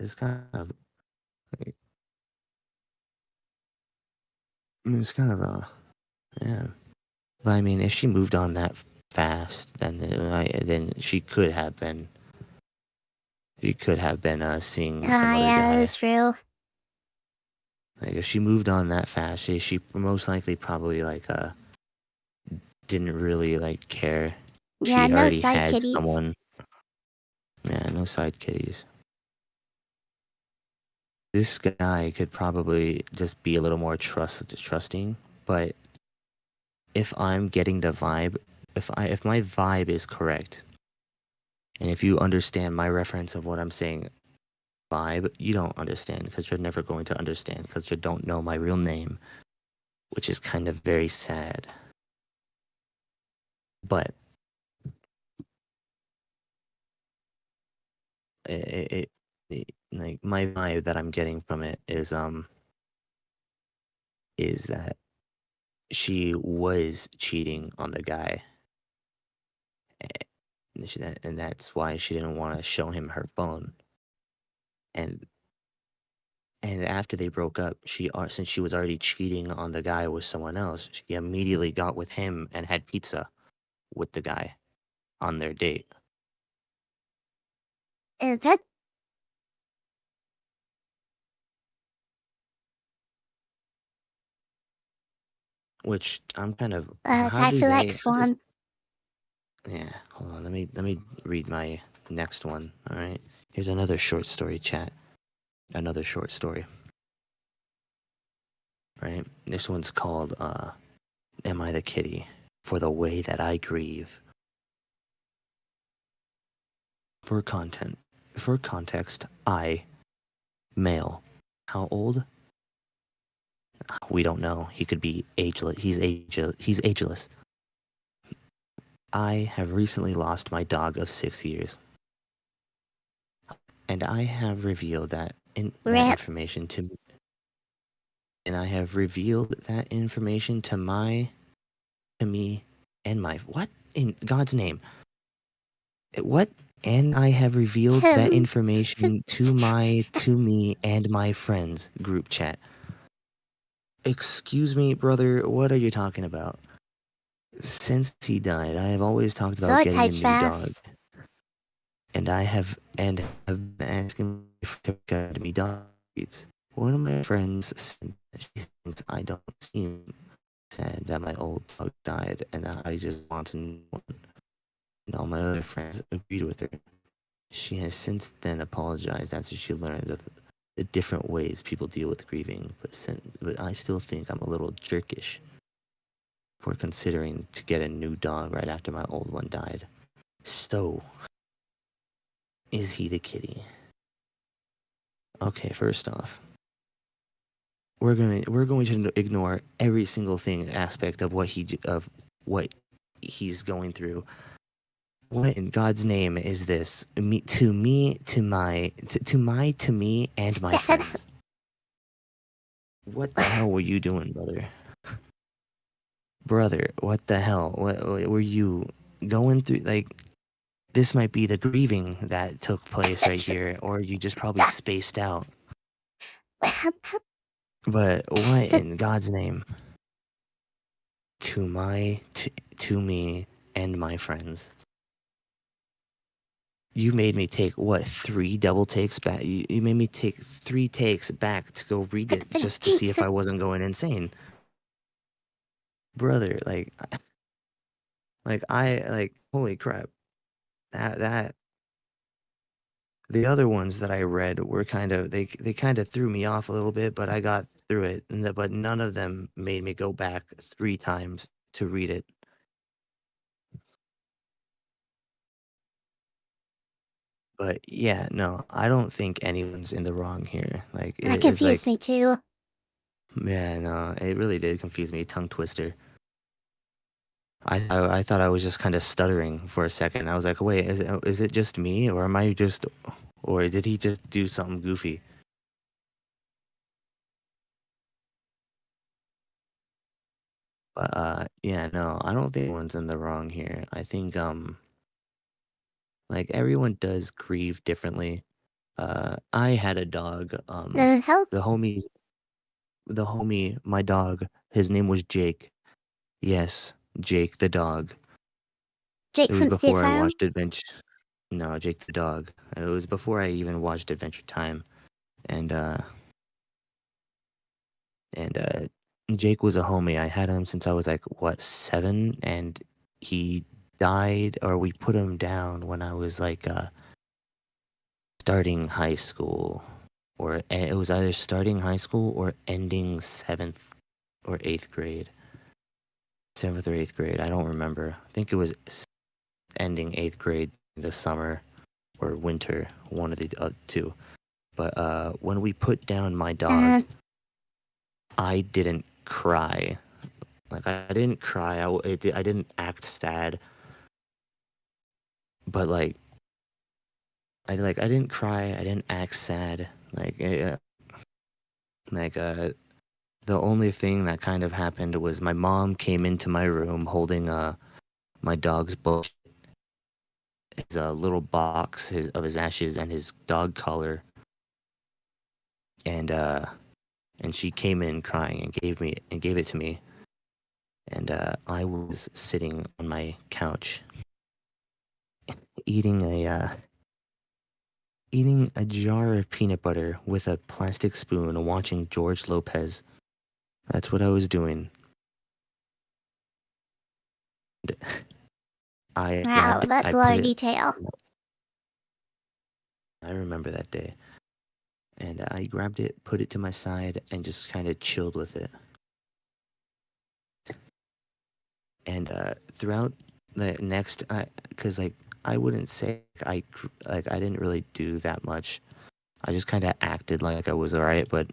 it's kind of yeah. But I mean, if she moved on that fast, then she could have been seeing some other Yeah, guy. that's true. Like if she moved on that fast, she most likely probably like didn't really like care. Yeah, She no already side had kitties. someone. Yeah, no side kitties. This guy could probably just be a little more trusting, but if I'm getting the vibe if my vibe is correct, and if you understand my reference of what I'm saying, vibe, you don't understand because you're never going to understand because you don't know my real name, which is kind of very sad. But like my vibe that I'm getting from it is that she was cheating on the guy, and that's why she didn't want to show him her phone. And after they broke up, since she was already cheating on the guy with someone else, she immediately got with him and had pizza with the guy on their date. That Which I'm kind of how time do for the they next how does one. yeah, hold on, let me read my next one. All right. Here's another short story, chat. Another short story. Right? This one's called Am I the Kitty for the Way That I Grieve? For context, I, male. How old? We don't know. He could be ageless. He's ageless. I have recently lost my dog of 6 years. And I have revealed that Rip. information to and I have revealed that information to me and my what in God's name? What? And I have revealed that Tim. information to me and my friends group chat. Excuse me, brother, what are you talking about? Since he died, I have always talked about So getting a tight new dog. fast. And I have been asking to get me dog treats. One of my friends said that she thinks I don't seem sad that my old dog died and that I just want a new one. And all my other friends agreed with her. She has since then apologized after she learned of the different ways people deal with grieving, but I still think I'm a little jerkish for considering to get a new dog right after my old one died. So, is he the kitty? Okay, first off, we're going to ignore every single thing aspect of what he's going through. What in God's name is this? To me, to me, and my friends. What the hell were you doing, brother? Brother, what the hell? What were you going through? Like, this might be the grieving that took place right here, or you just probably spaced out. But what in God's name? To me and my friends. You made me take what 3 double takes back. You made me take 3 takes back to go read it just to see if I wasn't going insane, brother. Like holy crap. That the other ones that I read were they kind of threw me off a little bit, but I got through it. But none of them made me go back 3 times to read it. But yeah, no, I don't think anyone's in the wrong here. Like That it's confused like me too. yeah, no, it really did confuse me. Tongue twister. I thought I was just kind of stuttering for a second. I was like, wait, is it just me, or am I just, or did he just do something goofy? But yeah, no, I don't think anyone's in the wrong here. I think like everyone does grieve differently. I had a dog. The hell? The homie, my dog. His name was Jake. Yes, Jake the dog. Jake It was from State before I Farm? watched Adventure. No, Jake the dog. It was before I even watched Adventure Time, and and Jake was a homie. I had him since I was like what 7, and he died, or we put him down when I was like starting high school, or it was either starting high school or ending 7th or 8th grade. 7th or 8th grade. I don't remember. I think it was ending 8th grade this summer or winter, one of the two. But when we put down my dog, Uh, I didn't cry. Like I didn't cry. I didn't act sad. But I didn't cry. I didn't act sad. Like the only thing that kind of happened was my mom came into my room holding my dog's book, his little box of his ashes and his dog collar, and she came in crying and gave it to me, and I was sitting on my couch eating a jar of peanut butter with a plastic spoon, watching George Lopez. That's what I was doing. I wow, grabbed it. that's I a lot put of it. detail. I remember that day. And I grabbed it, put it to my side, and just kind of chilled with it. And throughout the next, because I wouldn't say I didn't really do that much. I just kind of acted like I was alright, but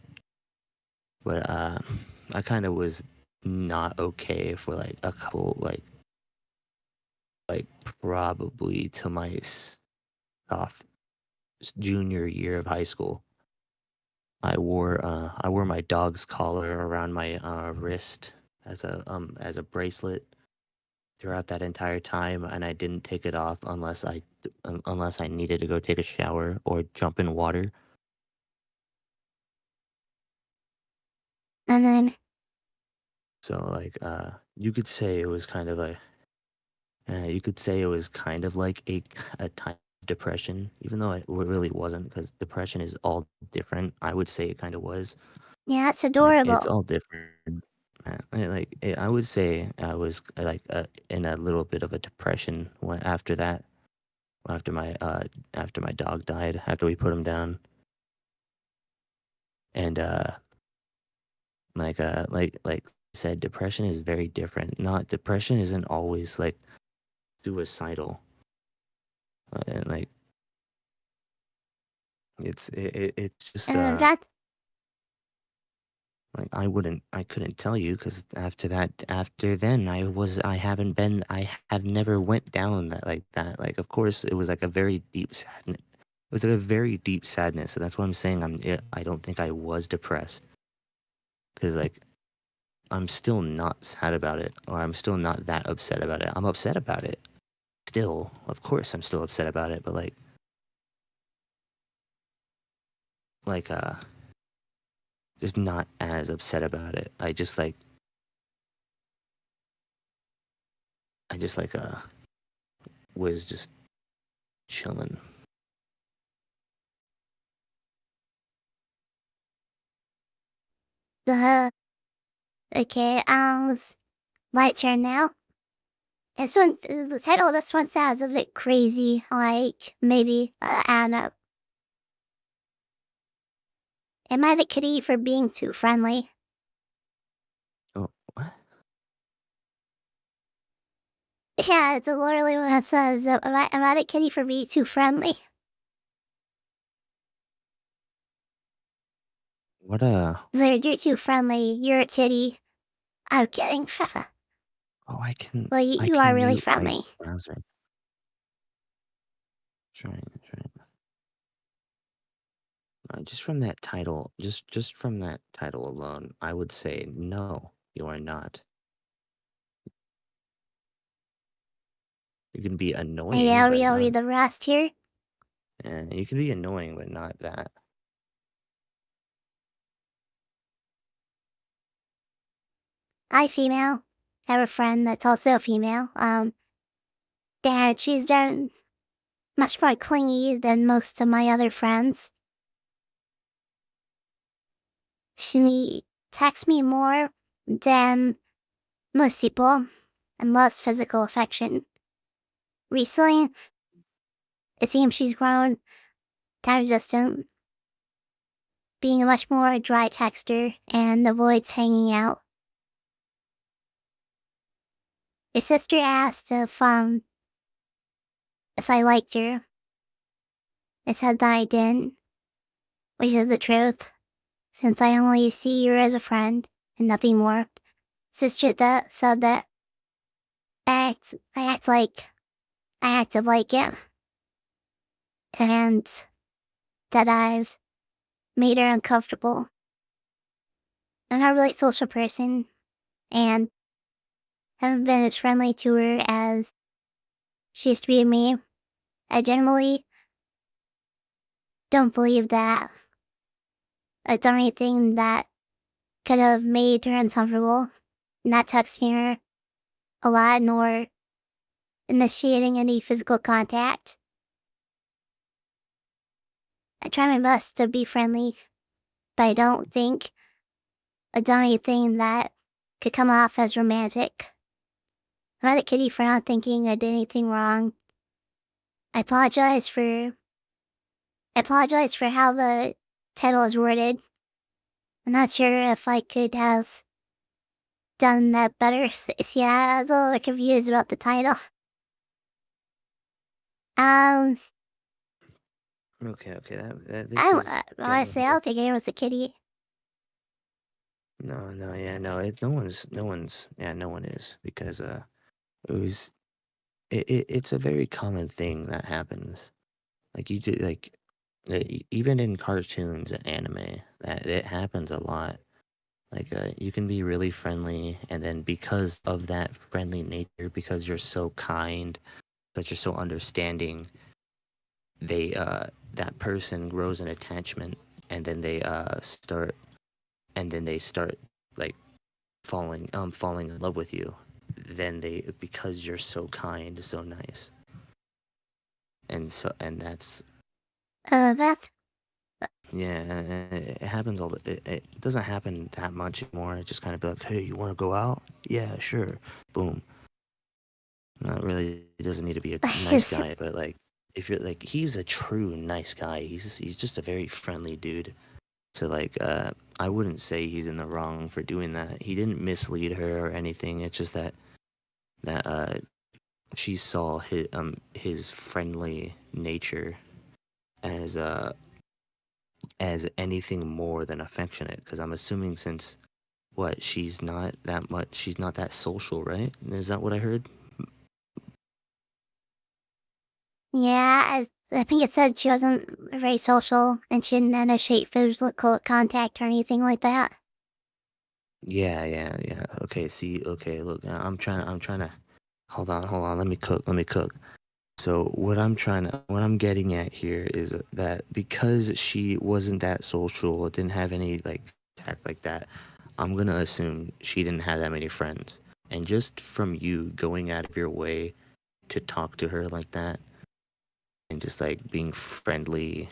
I kind of was not okay for like a couple like probably to my off junior year of high school. I wore my dog's collar around my wrist as a bracelet throughout that entire time, and I didn't take it off unless I needed to go take a shower or jump in water. And then, So you could say it was kind of you could say it was kind of like a time of depression, even though it really wasn't, because depression is all different. I would say it kind of was. yeah, it's Like it's adorable. all different. I would say I was in a little bit of a depression after that, after my dog died, after we put him down, and like I said, depression is very different. Not depression isn't always like suicidal, and like it's just That, like I couldn't tell you, because after then I have never went down that like that. Like of course it was like a very deep sadness. It was like a very deep sadness. So that's what I'm saying. I don't think I was depressed, because like I'm still not sad about it, or I'm still not that upset about it. I'm upset about it still. Of course I'm still upset about it, but like just not as upset about it. I just was just chilling. the, okay, my turn now. This one, the title of this one sounds a bit crazy, like, maybe, I don't know. Am I the kitty for being too friendly? Oh, what? Yeah, it's literally what it says. Am I the kitty for being too friendly? What You're too friendly. You're a kitty. I'm kidding. oh, Well, I you are can really mute my friendly. browser. Trying. Just from that title, just from that title alone, I would say no, you are not. You can be Hey, annoying, but I'll not. read the rest here. You can be annoying, but not that. I female. I have a friend that's also a female. Dad, she's done much more clingy than most of my other friends. She texts me more than most people and loves physical affection. Recently, it seems she's grown kind of distant, being a much more dry texter and avoids hanging out. Your sister asked if I liked her. I said that I didn't, which is the truth, since I only see her as a friend and nothing more. Sister that said that I acted like it, and that I've made her uncomfortable. I'm not really a social person, and haven't been as friendly to her as she used to be to me. I generally don't believe that I've done anything that could have made her uncomfortable. Not texting her a lot, nor initiating any physical contact. I try my best to be friendly, but I don't think I've done anything that could come off as romantic. I'm not a kitty for not thinking I did anything wrong. I apologize for how the title is worded. I'm not sure if I could have done that better. Yeah, I was a little confused about the title. Um, Okay, this I is honestly, I getting don't think it was a kitty. no, yeah, no, no one is because it was it's a very common thing that happens. Like you do, like even in cartoons and anime, that it happens a lot. Like you can be really friendly, and then because of that friendly nature, because you're so kind, because you're so understanding, they that person grows an attachment, and then they start like falling in love with you. Then they because you're so kind, so nice, and that's Beth? yeah, it happens it doesn't happen that much anymore. It just kind of be like, hey, you want to go out? Yeah, sure. Boom. Not really. He doesn't need to be a nice guy, but like, if you're like, he's a true nice guy. He's just a very friendly dude. So like, I wouldn't say he's in the wrong for doing that. He didn't mislead her or anything. It's just that she saw his friendly nature as as anything more than affectionate. Because I'm assuming since what she's not that social, right? Is that what I heard? Yeah, I think it said she wasn't very social and she didn't initiate physical contact or anything like that. Yeah. Okay, see, okay, look, I'm trying to, hold on, let me cook. So what I'm getting at here is that because she wasn't that social, didn't have any like contact like that, I'm gonna assume she didn't have that many friends. And just from you going out of your way to talk to her like that, and just like being friendly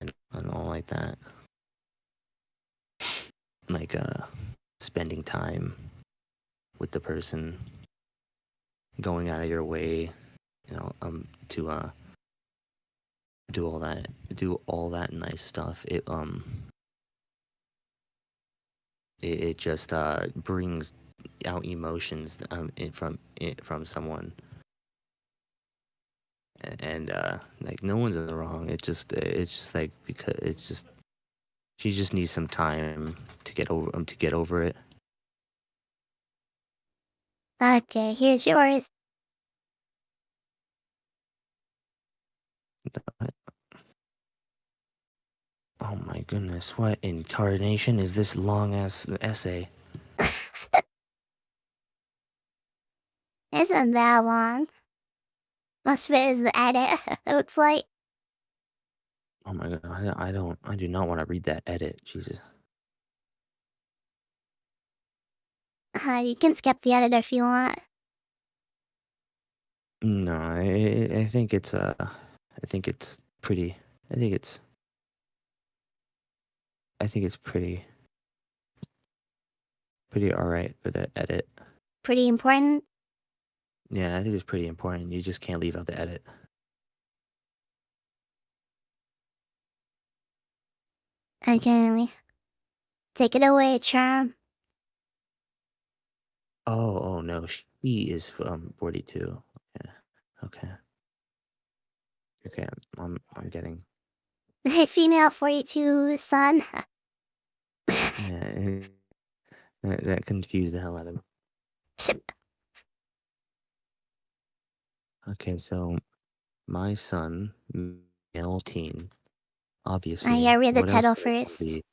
and all like that, like spending time with the person, going out of your way, to do all that nice stuff. It just brings out emotions from someone, and like no one's in the wrong. It's just like because it's just she just needs some time to get over it. Okay, here's yours. Oh my goodness, what incarnation is this long ass essay? Isn't that long? Most of it is the edit, it looks like. Oh my god, I do not want to read that edit. Jesus. You can skip the edit if you want. No, I think I think it's pretty. I think it's I think it's pretty all right for the edit. Pretty important. Yeah, I think it's pretty important. You just can't leave out the edit. Okay, take it away, Charm. Oh, no, she is 42. Yeah. Okay. Okay, I'm getting. Female 42 son. Yeah, that confused the hell out of me. Okay, so my son, male teen, obviously. I read the What else title could his son first. be?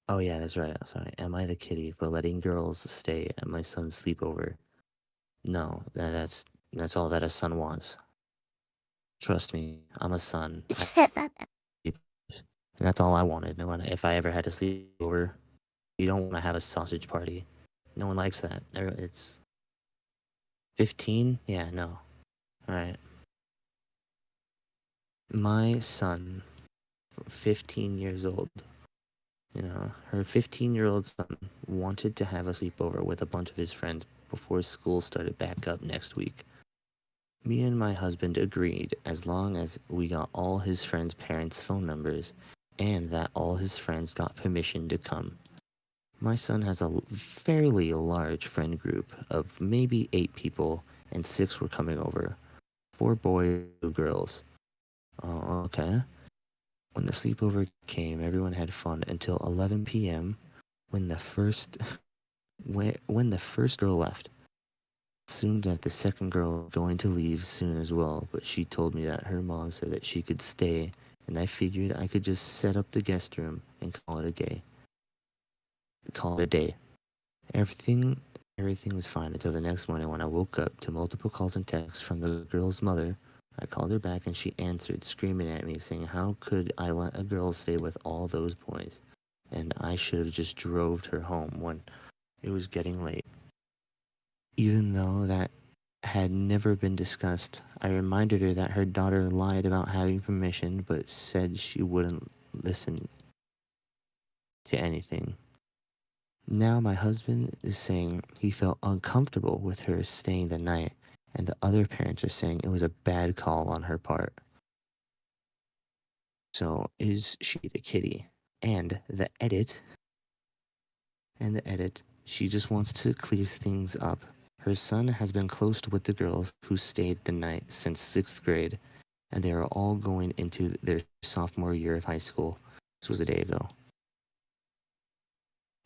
Oh yeah, that's right. Sorry. Am I the kitty for letting girls stay at my son's sleepover? No, that's all that a son wants. Trust me, I'm a son. Sleepovers. And that's all I wanted. No one, if I ever had to sleep over, you don't want to have a sausage party. No one likes that. It's 15. Yeah, no. All right. My son, 15 years old. Her 15-year-old son wanted to have a sleepover with a bunch of his friends before school started back up next week. Me and my husband agreed as long as we got all his friends' parents' phone numbers and that all his friends got permission to come. My son has a fairly large friend group of maybe 8 people, and 6 were coming over. 4 boys, 2 girls. Oh, okay. When the sleepover came, everyone had fun until 11 p.m. when the first when the first girl left. Assumed that the second girl was going to leave soon as well, but she told me that her mom said that she could stay, and I figured I could just set up the guest room and call it a day. Everything everything was fine until the next morning when I woke up to multiple calls and texts from the girl's mother. I called her back and she answered, screaming at me, saying how could I let a girl stay with all those boys? And I should have just drove her home when it was getting late. Even though that had never been discussed, I reminded her that her daughter lied about having permission but said she wouldn't listen to anything. Now my husband is saying he felt uncomfortable with her staying the night, and the other parents are saying it was a bad call on her part. So is she the kitty? And the edit, she just wants to clear things up. Her son has been close with the girls who stayed the night since 6th grade, and they are all going into their sophomore year of high school. This was a day ago.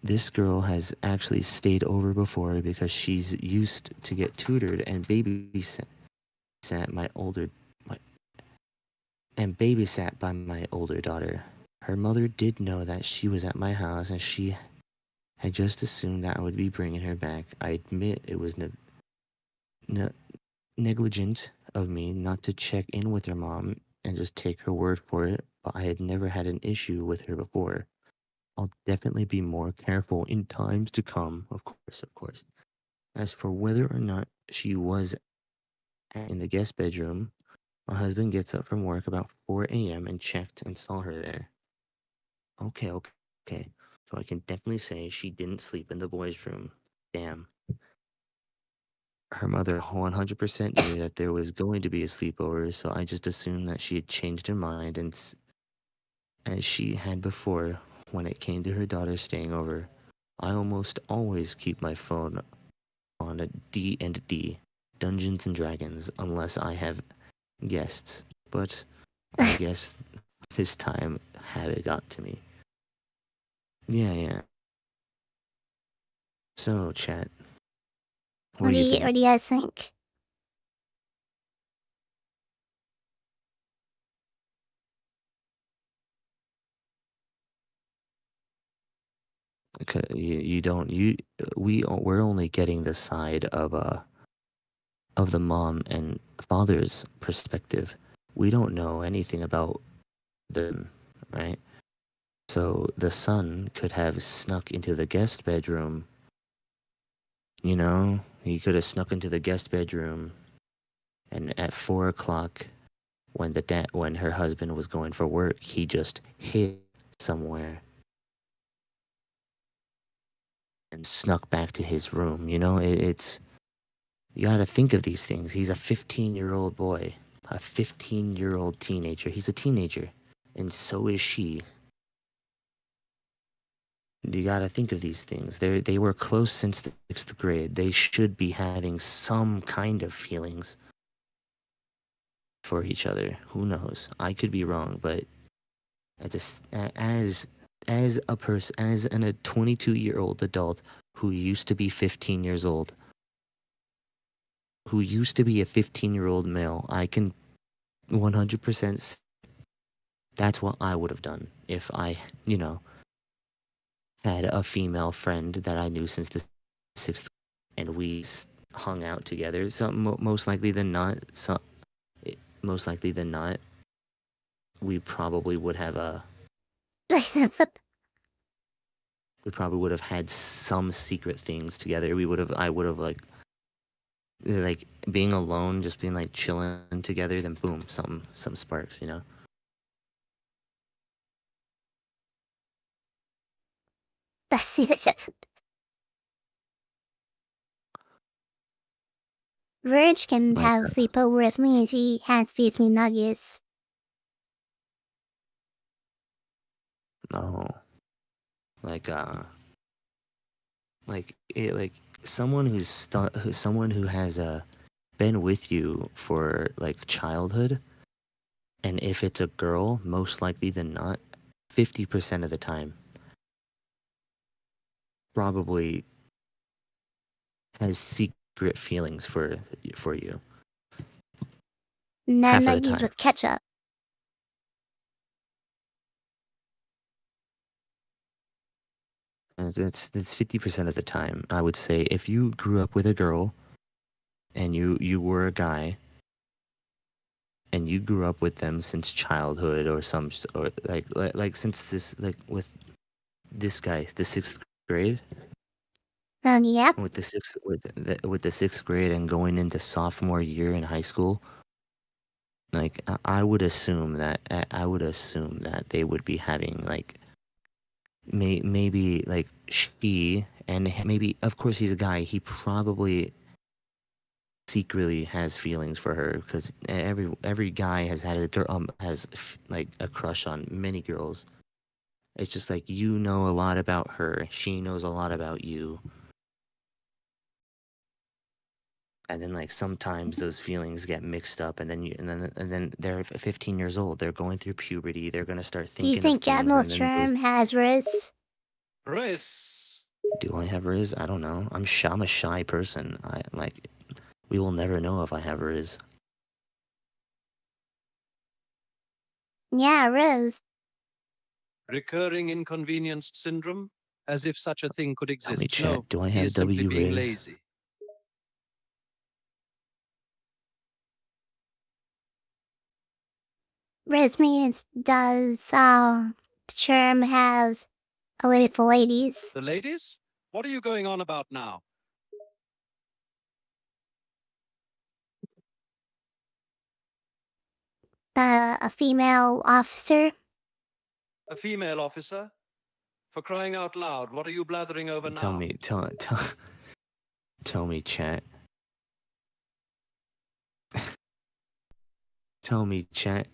This girl has actually stayed over before because she's used to get tutored and babysat my older my, and babysat by my older daughter. Her mother did know that she was at my house and she had just assumed that I would be bringing her back. I admit it was ne- negligent of me not to check in with her mom and just take her word for it, but I had never had an issue with her before. I'll definitely be more careful in times to come, of course, of course. As for whether or not she was in the guest bedroom, my husband gets up from work about 4 a.m. and checked and saw her there. Okay. So I can definitely say she didn't sleep in the boys' room. Damn. Her mother 100% knew that there was going to be a sleepover, so I just assumed that she had changed her mind, and as she had before when it came to her daughter staying over. I almost always keep my phone on a D&D, Dungeons and Dragons, unless I have guests. But I guess this time habit got to me. Yeah. So, chat, what do you think? What do you guys think? You don't you we're only getting the side of the mom and father's perspective. We don't know anything about them, right? So the son could have snuck into the guest bedroom. He could have snuck into the guest bedroom, and at 4 o'clock, when her husband was going for work, he just hid somewhere and snuck back to his room. It's you got to think of these things. He's a 15-year-old boy, a 15-year-old teenager. He's a teenager, and so is she. You gotta think of these things. They were close since the 6th grade. They should be having some kind of feelings for each other. Who knows? I could be wrong, but I just as a person, as a 22-year-old adult who used to be 15 years old, who used to be a 15-year-old male, I can 100% that's what I would have done if I, had a female friend that I knew since the 6th and we hung out together. Most likely than not, most likely than not, we probably would have we probably would have had some secret things together. I would have like being alone, just being like chilling together. Then boom, some sparks, Verge can Like have a sleepover with me and he hand feeds me nuggets. no, like like someone someone who has been with you for like childhood, and if it's a girl, most likely than not, 50% of the time, probably has secret feelings for you. And Half then of the nuggies time. with ketchup. That's 50% of the time. I would say if you grew up with a girl and you were a guy and you grew up with them since childhood or like since this like with this guy, the 6th grade, Yep. with the 6th grade and going into sophomore year in high school, like I would assume that they would be having like maybe like she and maybe of course he's a guy, he probably secretly has feelings for her because every guy has had a girl like a crush on many girls. It's just like you know a lot about her, she knows a lot about you, and then like sometimes those feelings get mixed up, and then they're 15 years old, they're going through puberty, they're gonna start Do you thinking of think things, Admiral and then Sherm those. has Riz? Riz. Do I have Riz? I don't know. I'm a shy person. We will never know if I have Riz. Yeah, Riz. Recurring inconvenienced syndrome? As if such a thing could Tell me, exist. chat. No, Do I he have is simply W being Riz? lazy. Riz means does Sherm has a limit for ladies? The ladies? What are you going on about now? A female officer? A female officer? For crying out loud, what are you blathering over now? Tell me, chat. Tell me, chat.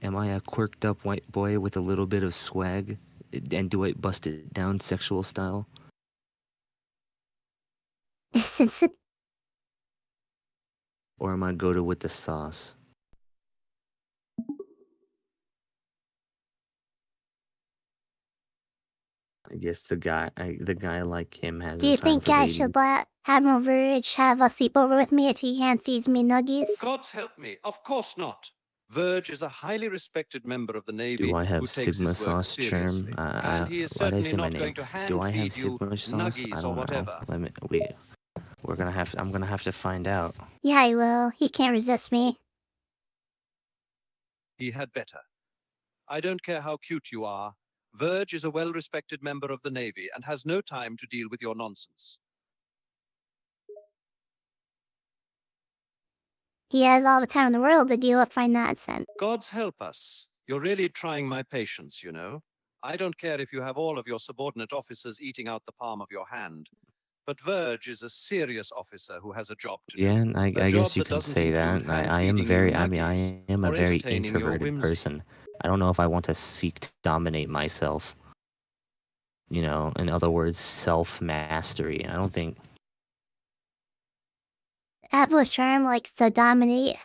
Am I a quirked up white boy with a little bit of swag? And do I bust it down sexual style? Or am I go to with the sauce? I guess the guy like him has Do no you time think for I ladies. should let Admiral Verge have a sleepover with me if he hand feeds me nuggies? God's help me. Of course not. Verge is a highly respected member of the Navy Do I have who takes Sigma his work sauce seriously. Germ? And he is Why did I certainly say my not name? going to hand Do I have feed you Sigma sauce? I nuggies don't or know. whatever. I'm gonna have to find out. Yeah, he will. He can't resist me. He had better. I don't care how cute you are. Verge is a well-respected member of the Navy and has no time to deal with your nonsense. He has all the time in the world to deal with my nonsense. God's help us. You're really trying my patience, you know. I don't care if you have all of your subordinate officers eating out the palm of your hand. But Verge is a serious officer who has a job to do. Yeah, and I A guess job you that can doesn't say include that. I am hand-feeding you very. nuggies I am a or very entertaining your introverted whimsy. person. I don't know if I want to seek to dominate myself. you know, in other words, self-mastery. I don't think... Have a charm likes to dominate.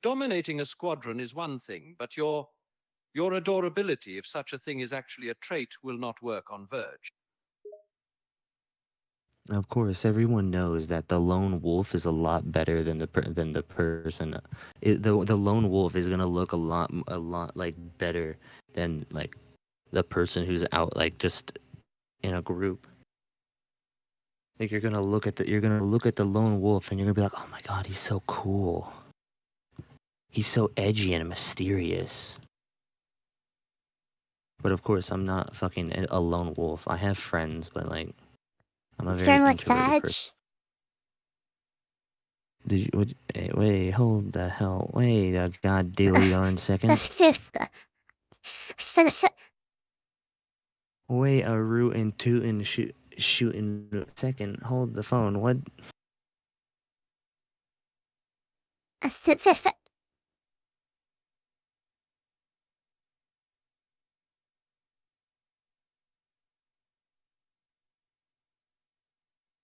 Dominating a squadron is one thing, but your adorability, if such a thing is actually a trait, will not work on Verge. Of course, everyone knows that the lone wolf is a lot better than the person. The lone wolf is gonna look a lot like better than like the person who's out like just in a group. Like you're gonna look at the lone wolf and you're gonna be like, oh my god, he's so cool. He's so edgy and mysterious. But of course, I'm not fucking a lone wolf. I have friends, but like, I'm a very Charm likes to introverted person. edge. Did you? Wait, hold the hell. Wait a god dilly darn second. Wait a rootin' tootin' shootin' second. Hold the phone. What?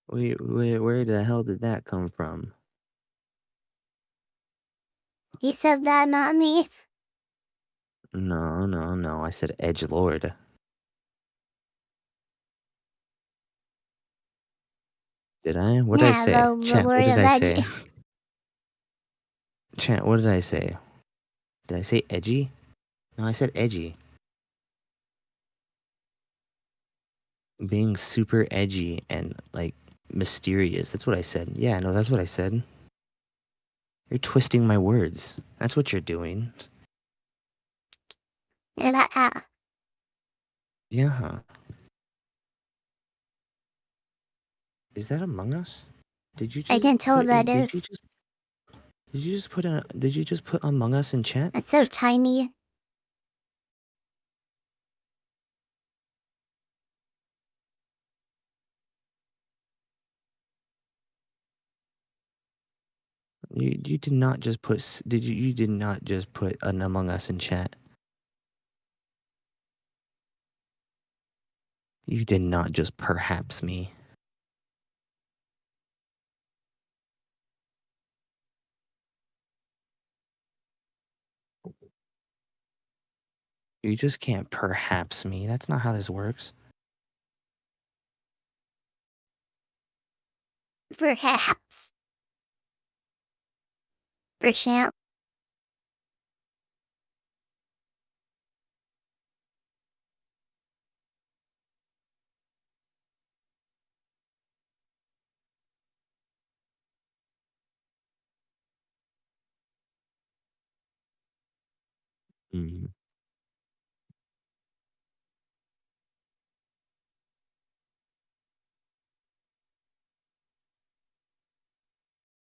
Wait, where the hell did that come from? He said that, not me. No. I said edgelord. Did I? What did I Yeah, say? the Chat, what Lord did of I Edgy. say? Chat, what did I say? Did I say edgy? No, I said edgy. Being super edgy and, like, mysterious. That's what I said. Yeah, no, that's what I said. You're twisting my words. That's what you're doing. Yeah. Yeah. Is that Among Us? Did you I just can tell put that in, is. did you just put Among Us in chat? It's so tiny. You did not just put you did not just put an Among Us in chat. You did not just perhaps me. You just can't perhaps me. That's not how this works. Perhaps. Perchance. Mm.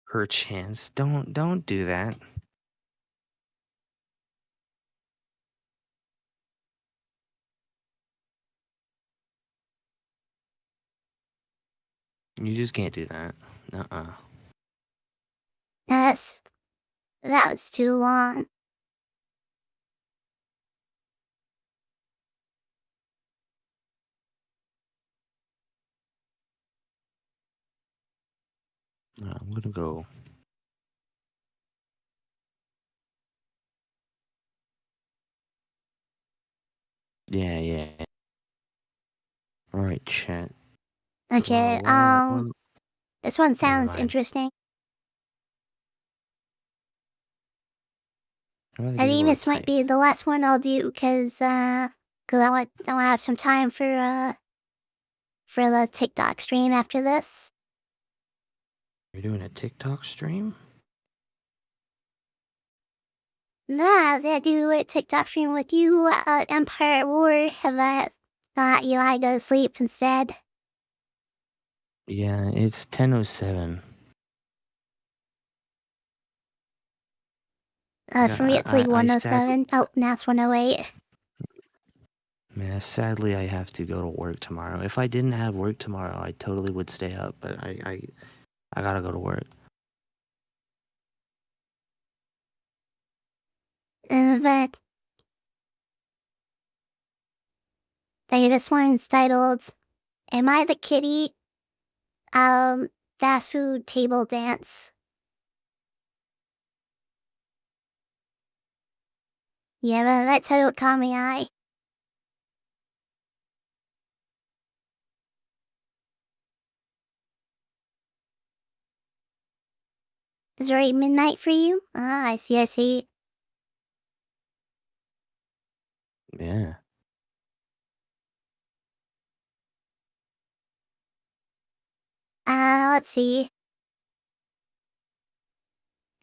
Perchance. Don't do that. You just can't do that. Nuh-uh. That was too long. I'm gonna go. Yeah. Alright, chat. Okay, this one Never sounds mind. interesting. I'd rather I be think able to this might type. be the last one I'll do, cause I want to have some time for the TikTok stream after this. You're doing a TikTok stream? Nah, I was gonna do a TikTok stream with you, Empire War, but thought you might go to sleep instead. Yeah, it's 10:07. For me it's like I sadly, 107. Oh, now it's 108. man, sadly I have to go to work tomorrow. If I didn't have work tomorrow, I totally would stay up, but I gotta go to work. But this one's titled Am I the kitty? Fast food table dance. Yeah, but that's how it caught my eye. Is it already midnight for you? Ah, I see, I see. Yeah. Let's see.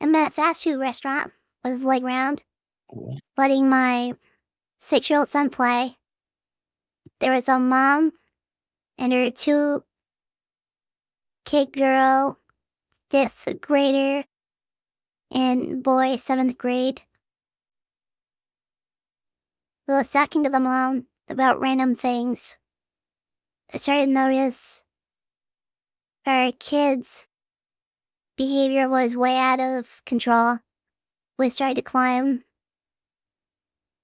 I'm at a fast food restaurant with a playground, What? letting my 6-year-old son play. There was a mom and her 2 kid girl, 5th grader, and boy, 7th grade. We were talking to the mom about random things. I started to notice our kids' behavior was way out of control. We started to climb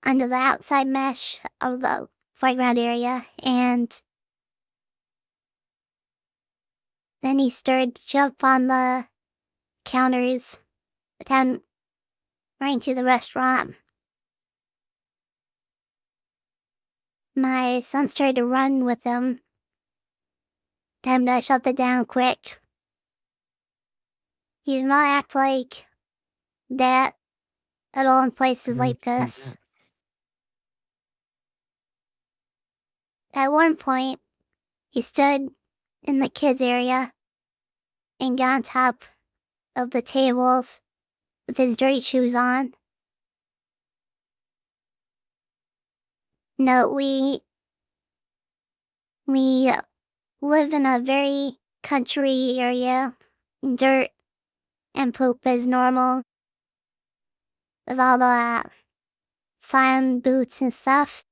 under the outside mesh of the playground area, and then he started to jump on the counters, then running to the restaurant. My son started to run with him. Time to shut that down quick. He did not act like that at all in places Why would like you do this. that? At one point, he stood in the kids' area and got on top of the tables with his dirty shoes on. No, we live in a very country area. Dirt and poop is normal with all the sign boots and stuff.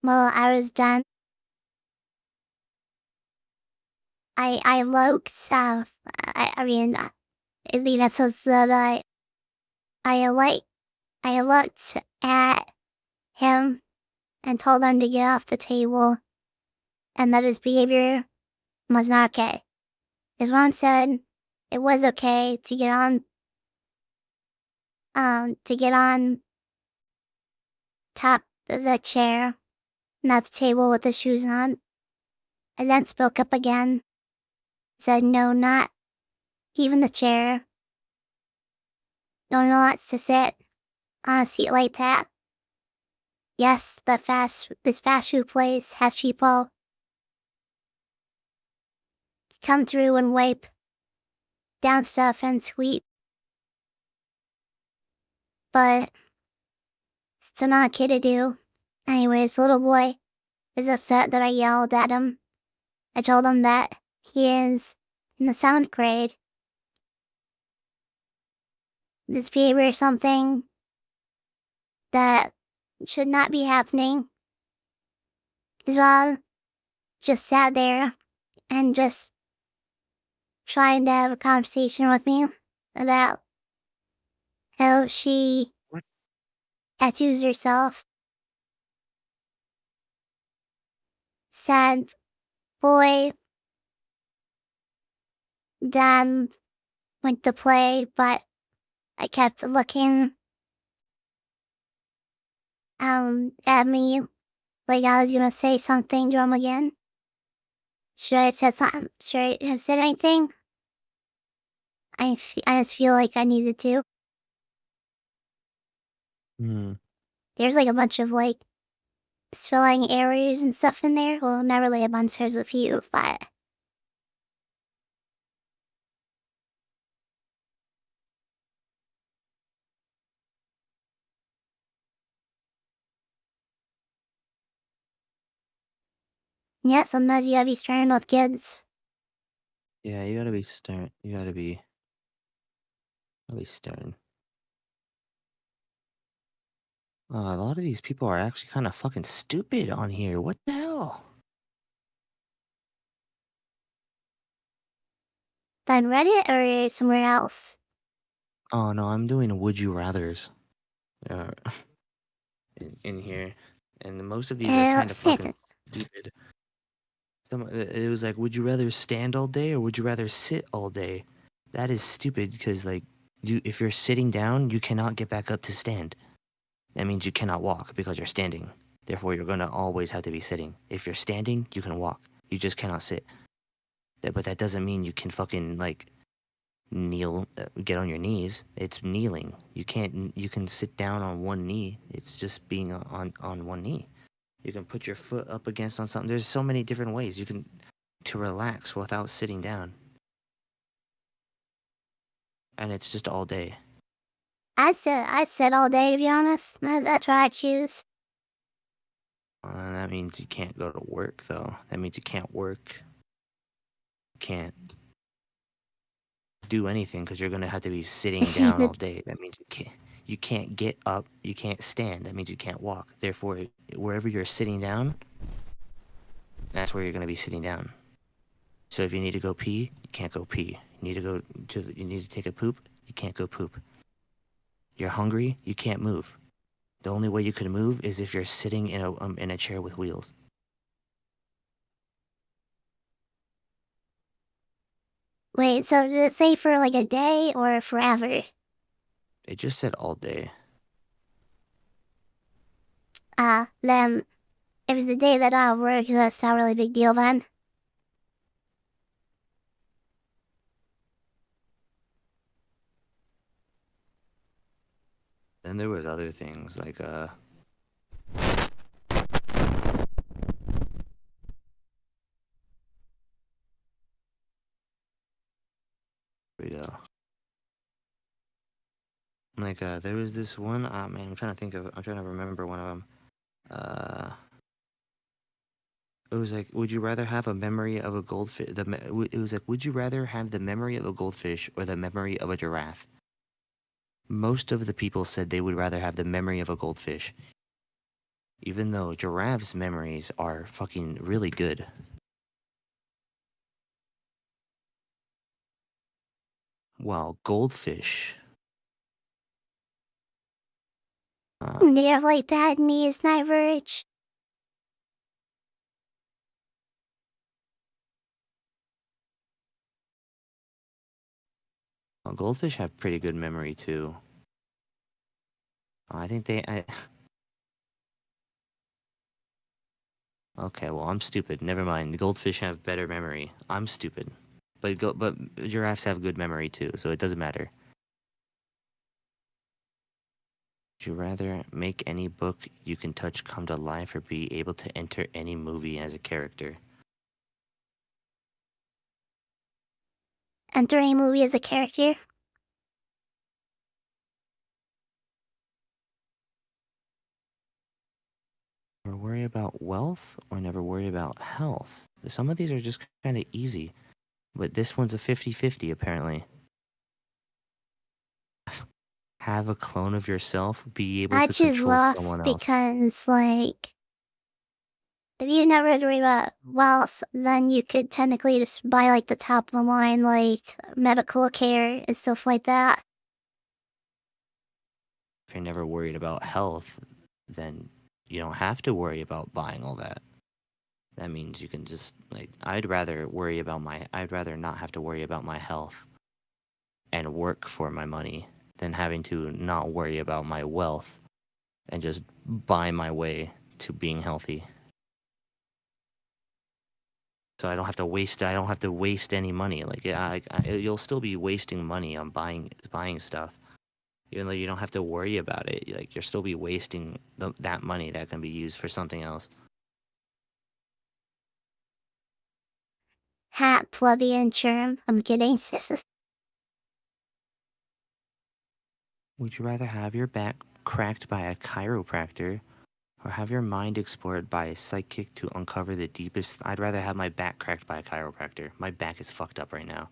Well, I was done. I looked, I mean, Elena says that I looked at him and told him to get off the table and that his behavior was not okay. His mom said it was okay to get on top of the chair, not the table with the shoes on. I then spoke up again, said no, not even the chair. No one wants to sit on a seat like that. Yes, this fast food place has people come through and wipe down stuff and sweep. But still not okay to do. Anyways, the little boy is upset that I yelled at him. I told him that he is in the 7th grade. This behavior is something that should not be happening. His mom just sat there and just trying to have a conversation with me about how she What? tattoos herself. Sad boy then went to play, but I kept looking at me like I was gonna say something to him again. Should I have said something? Should I have said anything? I just feel like I needed to. Hmm. There's like a bunch of like spelling errors and stuff in there. Well, not really a bunch, there's a few, but yeah, sometimes you gotta be stern with kids. Yeah, you gotta be stern. You gotta be stern. A lot of these people are actually kind of fucking stupid on here. What the hell? On Reddit or somewhere else? Oh no, I'm doing a would you rather's uh, in here, and most of these are kind of fucking stupid. It was like, would you rather stand all day or would you rather sit all day? That is stupid because like if you're sitting down, you cannot get back up to stand. That means you cannot walk because you're standing. Therefore, you're gonna always have to be sitting. If you're standing, you can walk. You just cannot sit. But that doesn't mean you can fucking like kneel, get on your knees. It's kneeling. You can't. You can sit down on one knee. It's just being on one knee. You can put your foot up against on something. There's so many different ways you can to relax without sitting down. And it's just all day. I'd sit all day, to be honest. That's what I'd choose. That means you can't go to work, though. That means you can't work. You can't do anything because you're gonna have to be sitting down all day. That means you can't get up. You can't stand. That means you can't walk. Therefore, wherever you're sitting down, that's where you're gonna be sitting down. So if you need to go pee, you can't go pee. You need to take a poop, you can't go poop. You're hungry, you can't move. The only way you can move is if you're sitting in a chair with wheels. Wait, so did it say for like a day or forever? It just said all day. Then if it's the day that I work, that's not really a big deal then. Then there was other things like we go. Like there was this one. Man, I'm trying to remember one of them. It was like, would you rather have a memory of a goldfish? It was like, would you rather have the memory of a goldfish or the memory of a giraffe? Most of the people said they would rather have the memory of a goldfish, even though giraffes' memories are fucking really good. While goldfish. Do you have like bad knees, Diverge? Well, goldfish have pretty good memory too. I think Okay, well, I'm stupid. Never mind. The goldfish have better memory. I'm stupid. But giraffes have good memory too, so it doesn't matter. Would you rather make any book you can touch come to life or be able to enter any movie as a character? Enter a movie as a character? Never worry about wealth or never worry about health? Some of these are just kind of easy, but this one's a 50-50 apparently. Have a clone of yourself, be able I to choose control wealth someone else. because, like, if you never had to worry about wealth, then you could technically just buy, like, the top of the line, like, medical care and stuff like that. If you're never worried about health, then you don't have to worry about buying all that. That means you can just, like, I'd rather not have to worry about my health and work for my money than having to not worry about my wealth and just buy my way to being healthy. So I don't have to waste any money. Like you'll still be wasting money on buying stuff, even though you don't have to worry about it. Like you'll still be wasting that money that can be used for something else. Hat, plebeian, germ. I'm kidding. Would you rather have your back cracked by a chiropractor or have your mind explored by a psychic to uncover the deepest? I'd rather have my back cracked by a chiropractor. My back is fucked up right now.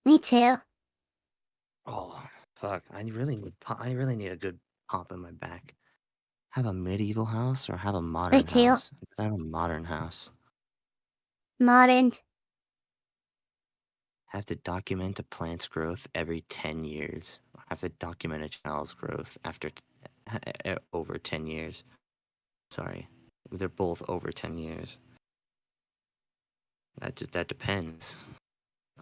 Me too. Oh, fuck. I really need a good pump in my back. Have a medieval house or have a modern too. house? I have a modern house. Modern. Have to document a plant's growth every 10 years. Have to document a child's growth after over 10 years. Sorry. They're both over 10 years. That depends.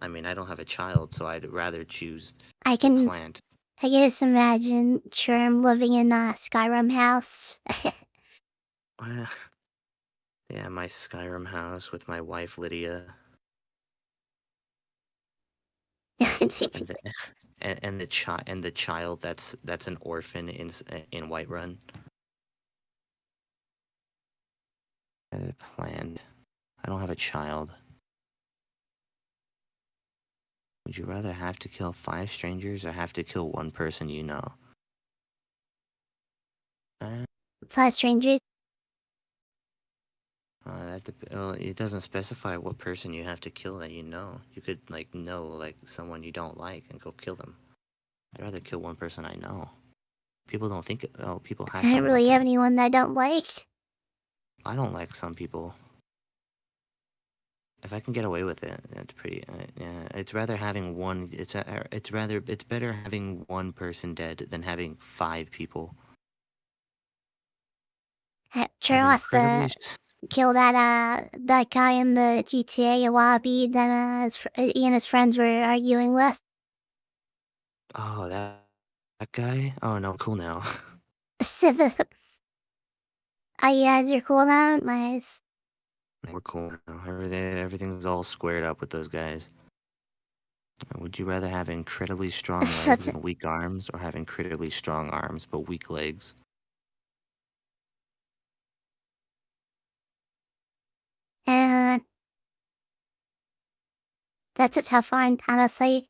I mean, I don't have a child, so I'd rather choose I the can plant. I can just imagine Sherm living in a Skyrim house. Yeah, my Skyrim house with my wife Lydia and the and the child that's an orphan in Whiterun. Planned. I don't have a child. Would you rather have to kill 5 strangers or have to kill one person you know? 5 strangers. Well, it doesn't specify what person you have to kill that you know. You could know someone you don't like and go kill them. I'd rather kill one person I know. People don't think. Oh, people I hash don't on really about have that. anyone that I don't like. I don't like some people. If I can get away with it, it's pretty. Yeah, it's rather having one. It's better having one person dead than having 5 people. Sure wants to kill that guy in the GTA lobby that he and his friends were arguing with. Oh, that guy. Oh no, cool now. Oh, you guys are cool now? Nice. We're cool now. Everything's all squared up with those guys. Would you rather have incredibly strong legs and weak arms, or have incredibly strong arms but weak legs? And that's a tough one, honestly.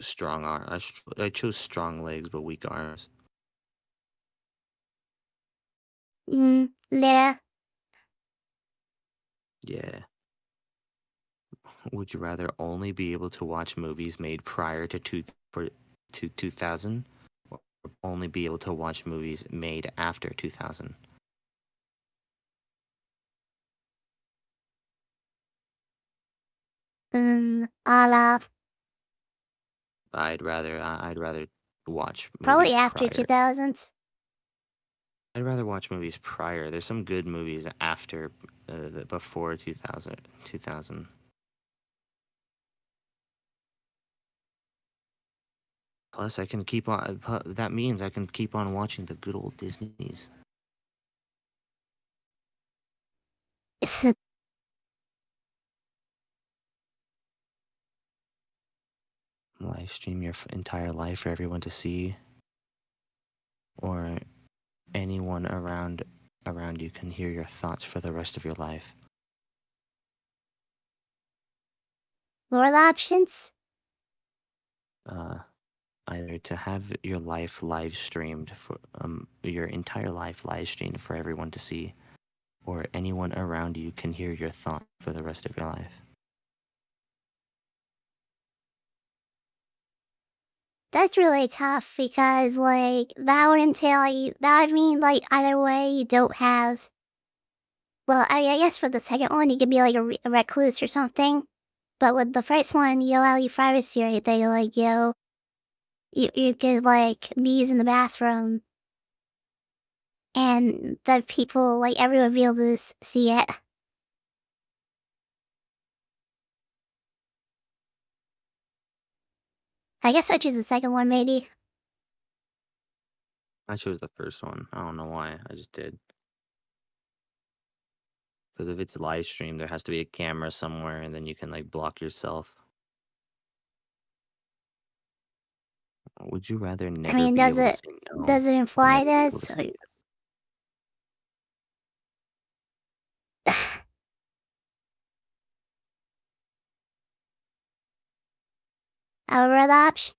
Strong arm. I chose strong legs but weak arms. Yeah. Yeah. Would you rather only be able to watch movies made prior to 2000, or only be able to watch movies made after 2000? I'll I'd rather watch probably movies after prior. 2000s. I'd rather watch movies prior. There's some good movies after, before 2000. Plus, I can keep on. That means I can keep on watching the good old Disneys. Live stream your entire life for everyone to see, or anyone around you can hear your thoughts for the rest of your life. What are the options? Either to have your life live streamed for your entire life live streamed for everyone to see, or anyone around you can hear your thoughts for the rest of your life. That's really tough because, that would mean, either way, you don't have. Well, I guess for the second one, you could be a recluse or something. But with the first one, you allow your privacy right there, you could, be using the bathroom. And the people, everyone be able to see it. I guess I choose the second one, maybe. I chose the first one. I don't know why. I just did. Because if it's live stream, there has to be a camera somewhere, and then you can block yourself. Would you rather never be able to say no? Does it imply never be able that? to say Our other option?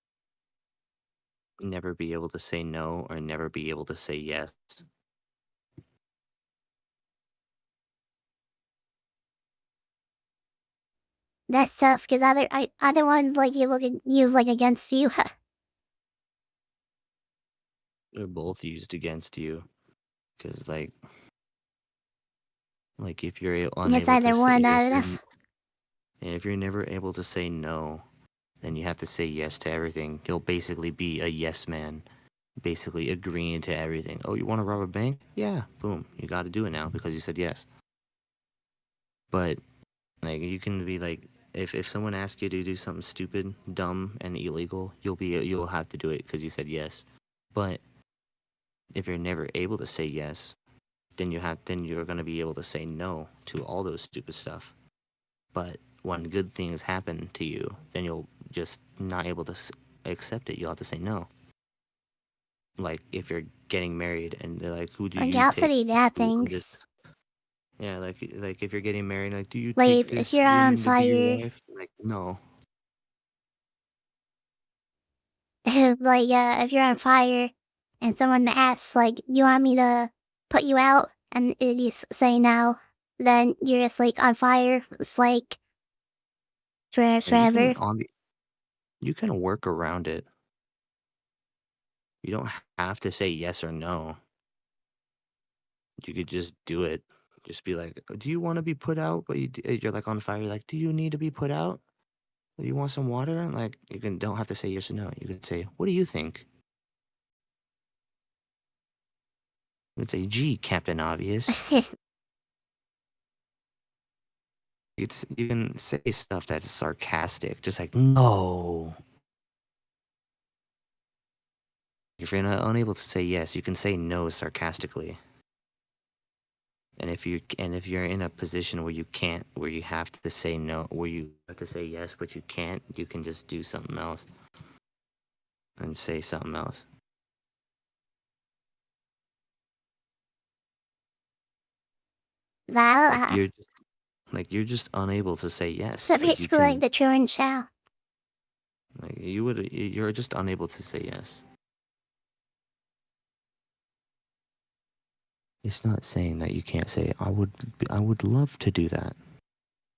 never be able to say no, or never be able to say yes? That's tough because either one you can use against you. They're both used against you, because if you're It's unable either to say one, not enough. if you're never able to say no, then you have to say yes to everything. You'll basically be a yes man, basically agreeing to everything. Oh, you want to rob a bank? Yeah, boom, you got to do it now because you said yes. But like you can be like, if someone asks you to do something stupid, dumb, and illegal, you'll have to do it because you said yes. But if you're never able to say yes, then you're gonna be able to say no to all those stupid stuff. But when good things happen to you, then you'll just not able to accept it. You'll have to say no. Like if you're getting married and they're like, "Who do Like, you you also take?" need bad You can just things. yeah, like if you're getting married, like, "Do you take Like, if this you're on woman to be your fire, wife?" Like, no. like, if you're on fire and someone asks, like, you want me to put you out? And you say no, then you're just, like, on fire. It's like, Yeah, forever. you can work around it. You don't have to say yes or no. You could just do it. Just be like, "Do you want to be put out?" But you're like on fire. You're like, "Do you need to be put out? Do you want some water?" Like don't have to say yes or no. You can say, "What do you think?" You can say, "Gee, Captain Obvious." You can say stuff that's sarcastic, just like no. If you're not unable to say yes, you can say no sarcastically. And if you're in a position where where you have to say no, where you have to say yes but you can't, you can just do something else and say something else. Like That, you're just unable to say yes, so but you basically like can the Truman Show. like you're just unable to say yes. It's not saying that you can't say I would love to do that.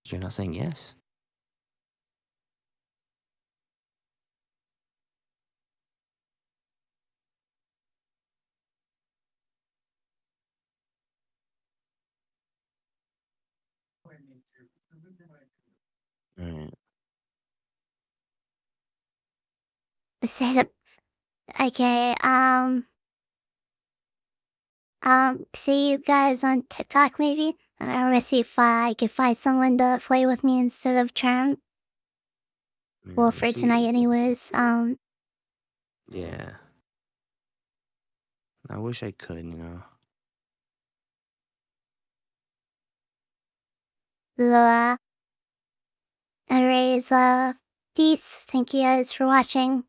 You're not saying yes. Right. Say the, okay, see you guys on TikTok maybe? And I want to see if I can find someone to play with me instead of Charm. Well, for See, tonight anyways. yeah. I wish I could, you know. The anyways, peace. Thank you guys for watching.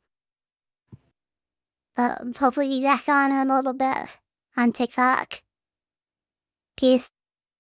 Hopefully be back on in a little bit on TikTok. Peace.